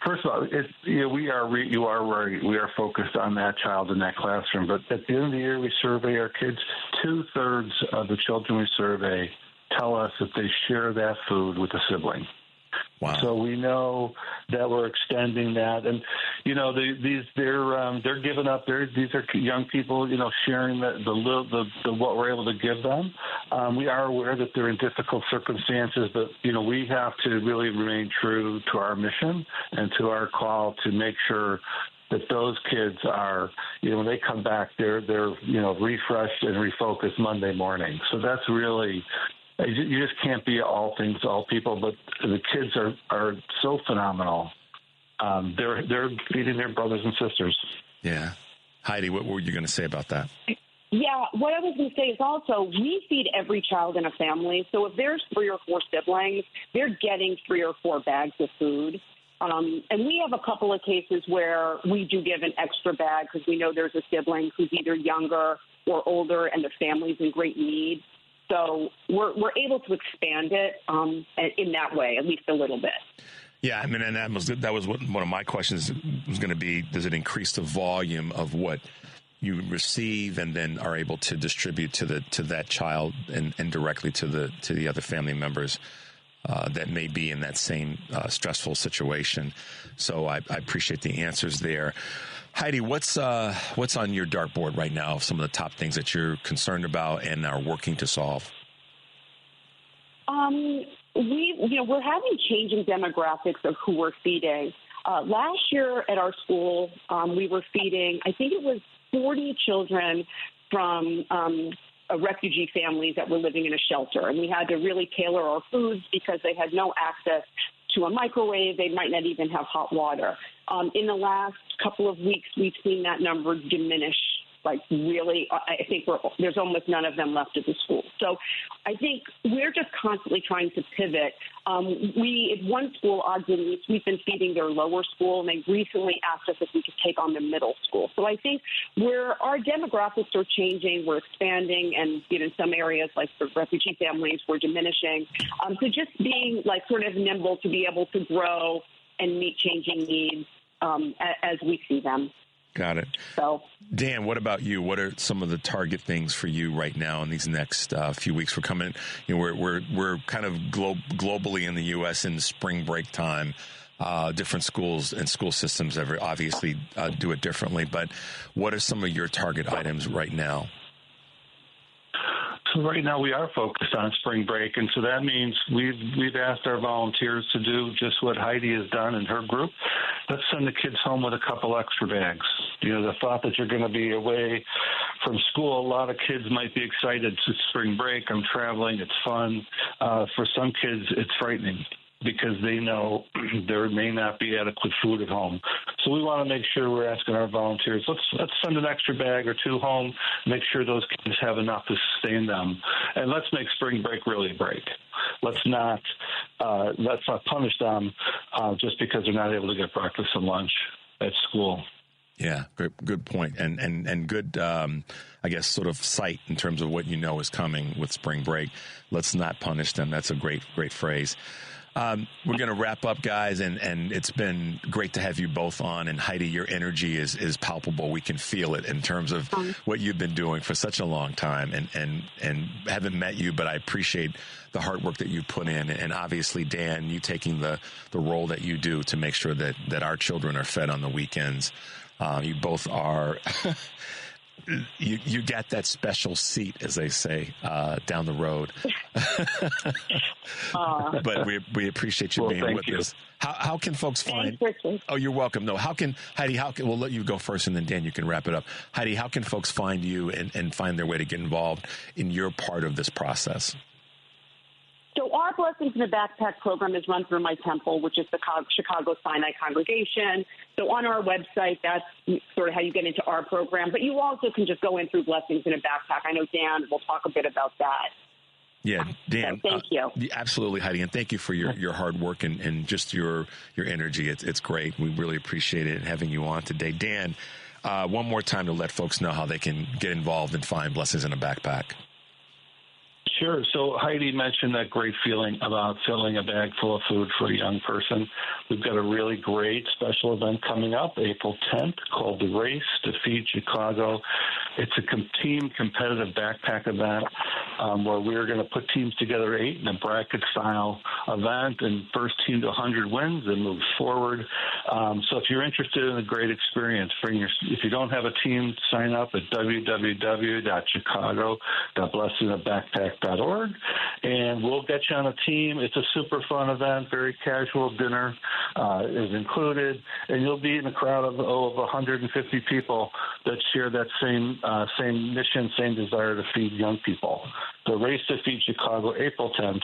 First of all, you are right. We are focused on that child in that classroom. But at the end of the year, we survey our kids. 2/3 of the children we survey tell us that they share that food with a sibling. Wow. So we know that we're extending that, and they're giving up. These are young people, sharing the what we're able to give them. We are aware that they're in difficult circumstances, but we have to really remain true to our mission and to our call to make sure that those kids are, when they come back, they're refreshed and refocused Monday morning. So that's really. You just can't be all things to all people, but the kids are so phenomenal. They're feeding their brothers and sisters. Yeah. Heidi, what were you going to say about that? Yeah, what I was going to say is also we feed every child in a family. So if there's 3 or 4 siblings, they're getting 3 or 4 bags of food. And we have a couple of cases where we do give an extra bag because we know there's a sibling who's either younger or older and the family's in great need. So we're able to expand it in that way, at least a little bit. Yeah, I mean, and that was one of my questions was going to be: does it increase the volume of what you receive and then are able to distribute to that child and directly to the other family members that may be in that same stressful situation? So I appreciate the answers there. Heidi, what's on your dartboard right now? Some of the top things that you're concerned about and are working to solve. We're having changing demographics of who we're feeding. Last year at our school, we were feeding, I think it was 40 children from refugee families that were living in a shelter, and we had to really tailor our foods because they had no access to a microwave. They might not even have hot water. In the last couple of weeks, we've seen that number diminish. Like really, I think there's almost none of them left at the school. So I think we're just constantly trying to pivot. At one school, odds and ends, we've been feeding their lower school, and they recently asked us if we could take on the middle school. So I think our demographics are changing, we're expanding, and in some areas like for refugee families, we're diminishing. So just being like sort of nimble to be able to grow and meet changing needs as we see them. Got it. So, Dan, what about you? What are some of the target things for you right now in these next few weeks? We're coming. We're kind of globally in the U.S. in the spring break time. Different schools and school systems obviously do it differently. But what are some of your target items right now? So right now we are focused on spring break, and so that means we've asked our volunteers to do just what Heidi has done in her group. Let's send the kids home with a couple extra bags. The thought that you're going to be away from school, a lot of kids might be excited to spring break. I'm traveling. It's fun. For some kids, it's frightening because they know there may not be adequate food at home. So we want to make sure we're asking our volunteers, let's send an extra bag or 2 home, make sure those kids have enough to sustain them, and let's make spring break really a break. Let's not punish them just because they're not able to get breakfast and lunch at school. Yeah, good point, and good, I guess, sort of sight in terms of what is coming with spring break. Let's not punish them. That's a great phrase. We're going to wrap up, guys, and it's been great to have you both on. And Heidi, your energy is palpable. We can feel it in terms of what you've been doing for such a long time. And haven't met you, but I appreciate the hard work that you put in. And obviously, Dan, you taking the role that you do to make sure that our children are fed on the weekends. You both are. You get that special seat, as they say, down the road. But we appreciate you being with us. How can folks find? Oh, you're welcome. No, Heidi? We'll let you go first, and then Dan, you can wrap it up. Heidi, how can folks find you and find their way to get involved in your part of this process? So our Blessings in a Backpack program is run through my temple, which is the Chicago Sinai Congregation. So on our website, that's sort of how you get into our program. But you also can just go in through Blessings in a Backpack. I know Dan will talk a bit about that. Yeah, Dan. So thank you. Absolutely, Heidi, and thank you for your hard work and just your energy. It's great. We really appreciate it having you on today. Dan, one more time to let folks know how they can get involved and find Blessings in a Backpack. Sure. So Heidi mentioned that great feeling about filling a bag full of food for a young person. We've got a really great special event coming up April 10th called The Race to Feed Chicago. It's a team competitive backpack event where we're going to put teams together 8 in a bracket-style event, and first team to 100 wins and moves forward. So if you're interested in a great experience, if you don't have a team, sign up at www.chicago.blessingabackpack.org, and we'll get you on a team. It's a super fun event, very casual. Dinner is included, and you'll be in a crowd of 150 people that share that same mission, same desire to feed young people. The Race to Feed Chicago, April 10th,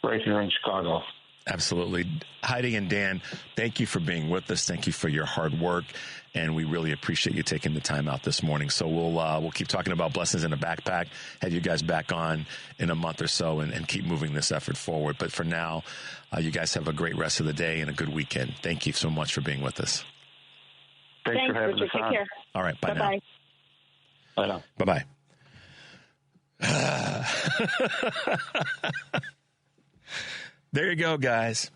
right here in Chicago. Absolutely. Heidi and Dan, thank you for being with us. Thank you for your hard work, and we really appreciate you taking the time out this morning. So we'll keep talking about Blessings in a Backpack, have you guys back on in a month or so, and keep moving this effort forward. But for now, you guys have a great rest of the day and a good weekend. Thank you so much for being with us. Thanks for having us on. Take care. All right. Bye Bye-bye. now. Bye now. Bye-bye. There you go, guys.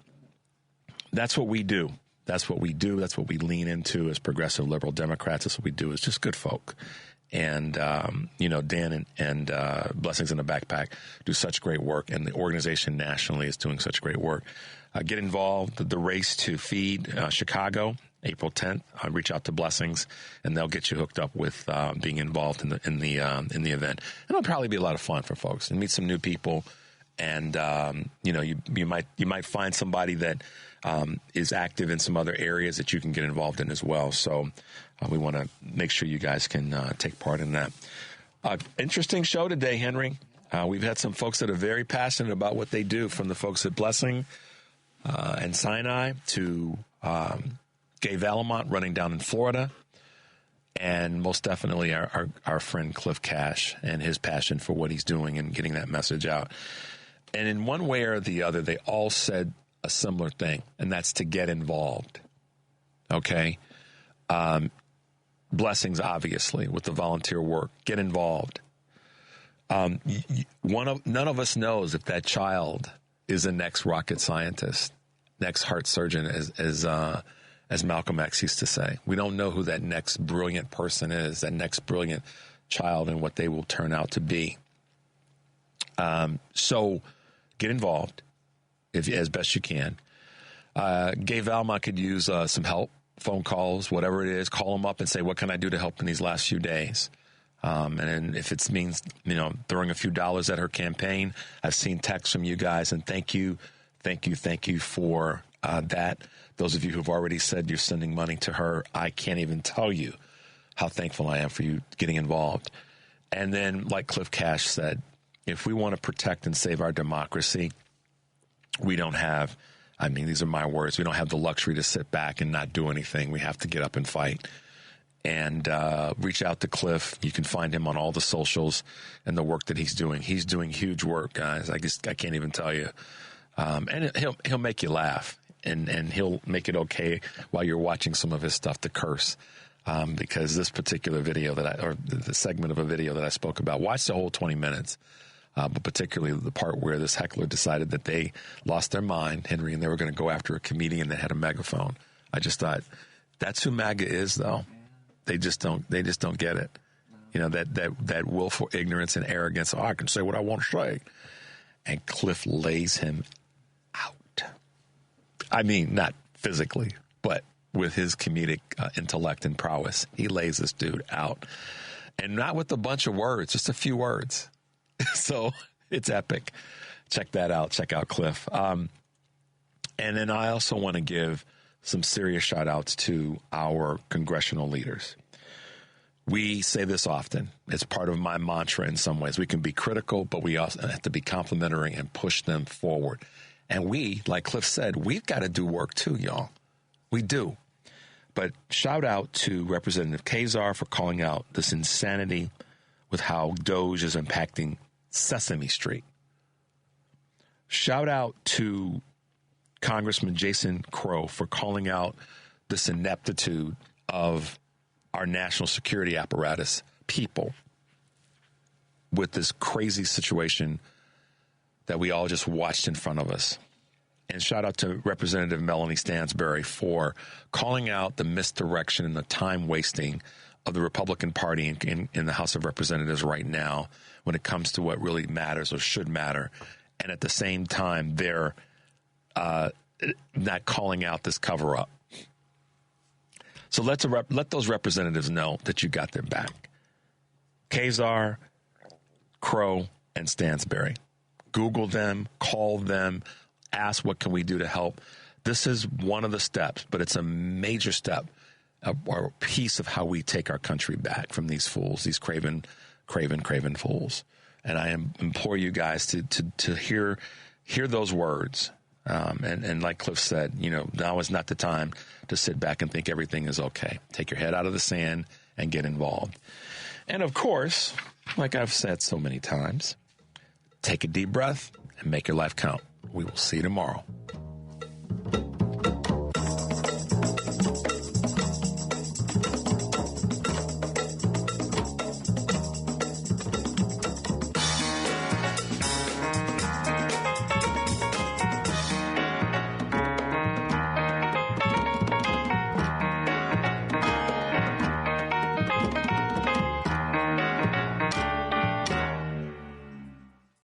That's what we do. That's what we do. That's what we lean into as progressive liberal Democrats. That's what we do as just good folk. And, Dan and Blessings in a Backpack do such great work, and the organization nationally is doing such great work. Get involved. The Race to Feed Chicago, April 10th. Reach out to Blessings, and they'll get you hooked up with being involved in the event. And it'll probably be a lot of fun for folks and meet some new people. And you might find somebody that is active in some other areas that you can get involved in as well. So we want to make sure you guys can take part in that. Interesting show today, Henry. We've had some folks that are very passionate about what they do, from the folks at Blessing and Sinai to Gay Valamont running down in Florida, and most definitely our friend Cliff Cash and his passion for what he's doing and getting that message out. And in one way or the other, they all said a similar thing, and that's to get involved. Okay? Blessings, obviously, with the volunteer work. Get involved. None of us knows if that child is the next rocket scientist, next heart surgeon, as Malcolm X used to say. We don't know who that next brilliant person is, that next brilliant child, and what they will turn out to be. So get involved as best you can. Gay Valmont could use some help, phone calls, whatever it is. Call them up and say, what can I do to help in these last few days? And if it means, throwing a few dollars at her campaign, I've seen texts from you guys, and thank you for that. Those of you who've already said you're sending money to her, I can't even tell you how thankful I am for you getting involved. And then, like Cliff Cash said, if we want to protect and save our democracy, we don't have, these are my words, we don't have the luxury to sit back and not do anything. We have to get up and fight. And reach out to Cliff. You can find him on all the socials and the work that he's doing. He's doing huge work, guys. I can't even tell you. And he'll make you laugh, and he'll make it okay while you're watching some of his stuff to curse. Because this particular video or the segment of a video that I spoke about, watch the whole 20 minutes. But particularly the part where this heckler decided that they lost their mind, Henry, and they were going to go after a comedian that had a megaphone. I just thought, that's who MAGA is, though. They just don't get it. That willful ignorance and arrogance. Oh, I can say what I want to say. And Cliff lays him out. Not physically, but with his comedic intellect and prowess. He lays this dude out. And not with a bunch of words, just a few words. So it's epic. Check that out. Check out Cliff. And then I also want to give some serious shout outs to our congressional leaders. We say this often. It's part of my mantra in some ways. We can be critical, but we also have to be complimentary and push them forward. And we, like Cliff said, we've got to do work too, y'all. We do. But shout out to Representative Kazar for calling out this insanity with how DOGE is impacting Sesame Street. Shout out to Congressman Jason Crow for calling out this ineptitude of our national security apparatus people with this crazy situation that we all just watched in front of us. And shout out to Representative Melanie Stansbury for calling out the misdirection and the time wasting of the Republican Party in the House of Representatives right now when it comes to what really matters or should matter. And at the same time, they're not calling out this cover up. So let those representatives know that you got their back. Kazar, Crow, and Stansbury. Google them, call them, ask what can we do to help. This is one of the steps, but it's a major step or a piece of how we take our country back from these fools, these craven fools. And I implore you guys to hear those words. And like Cliff said, now is not the time to sit back and think everything is okay. Take your head out of the sand and get involved. And of course, like I've said so many times, take a deep breath and make your life count. We will see you tomorrow.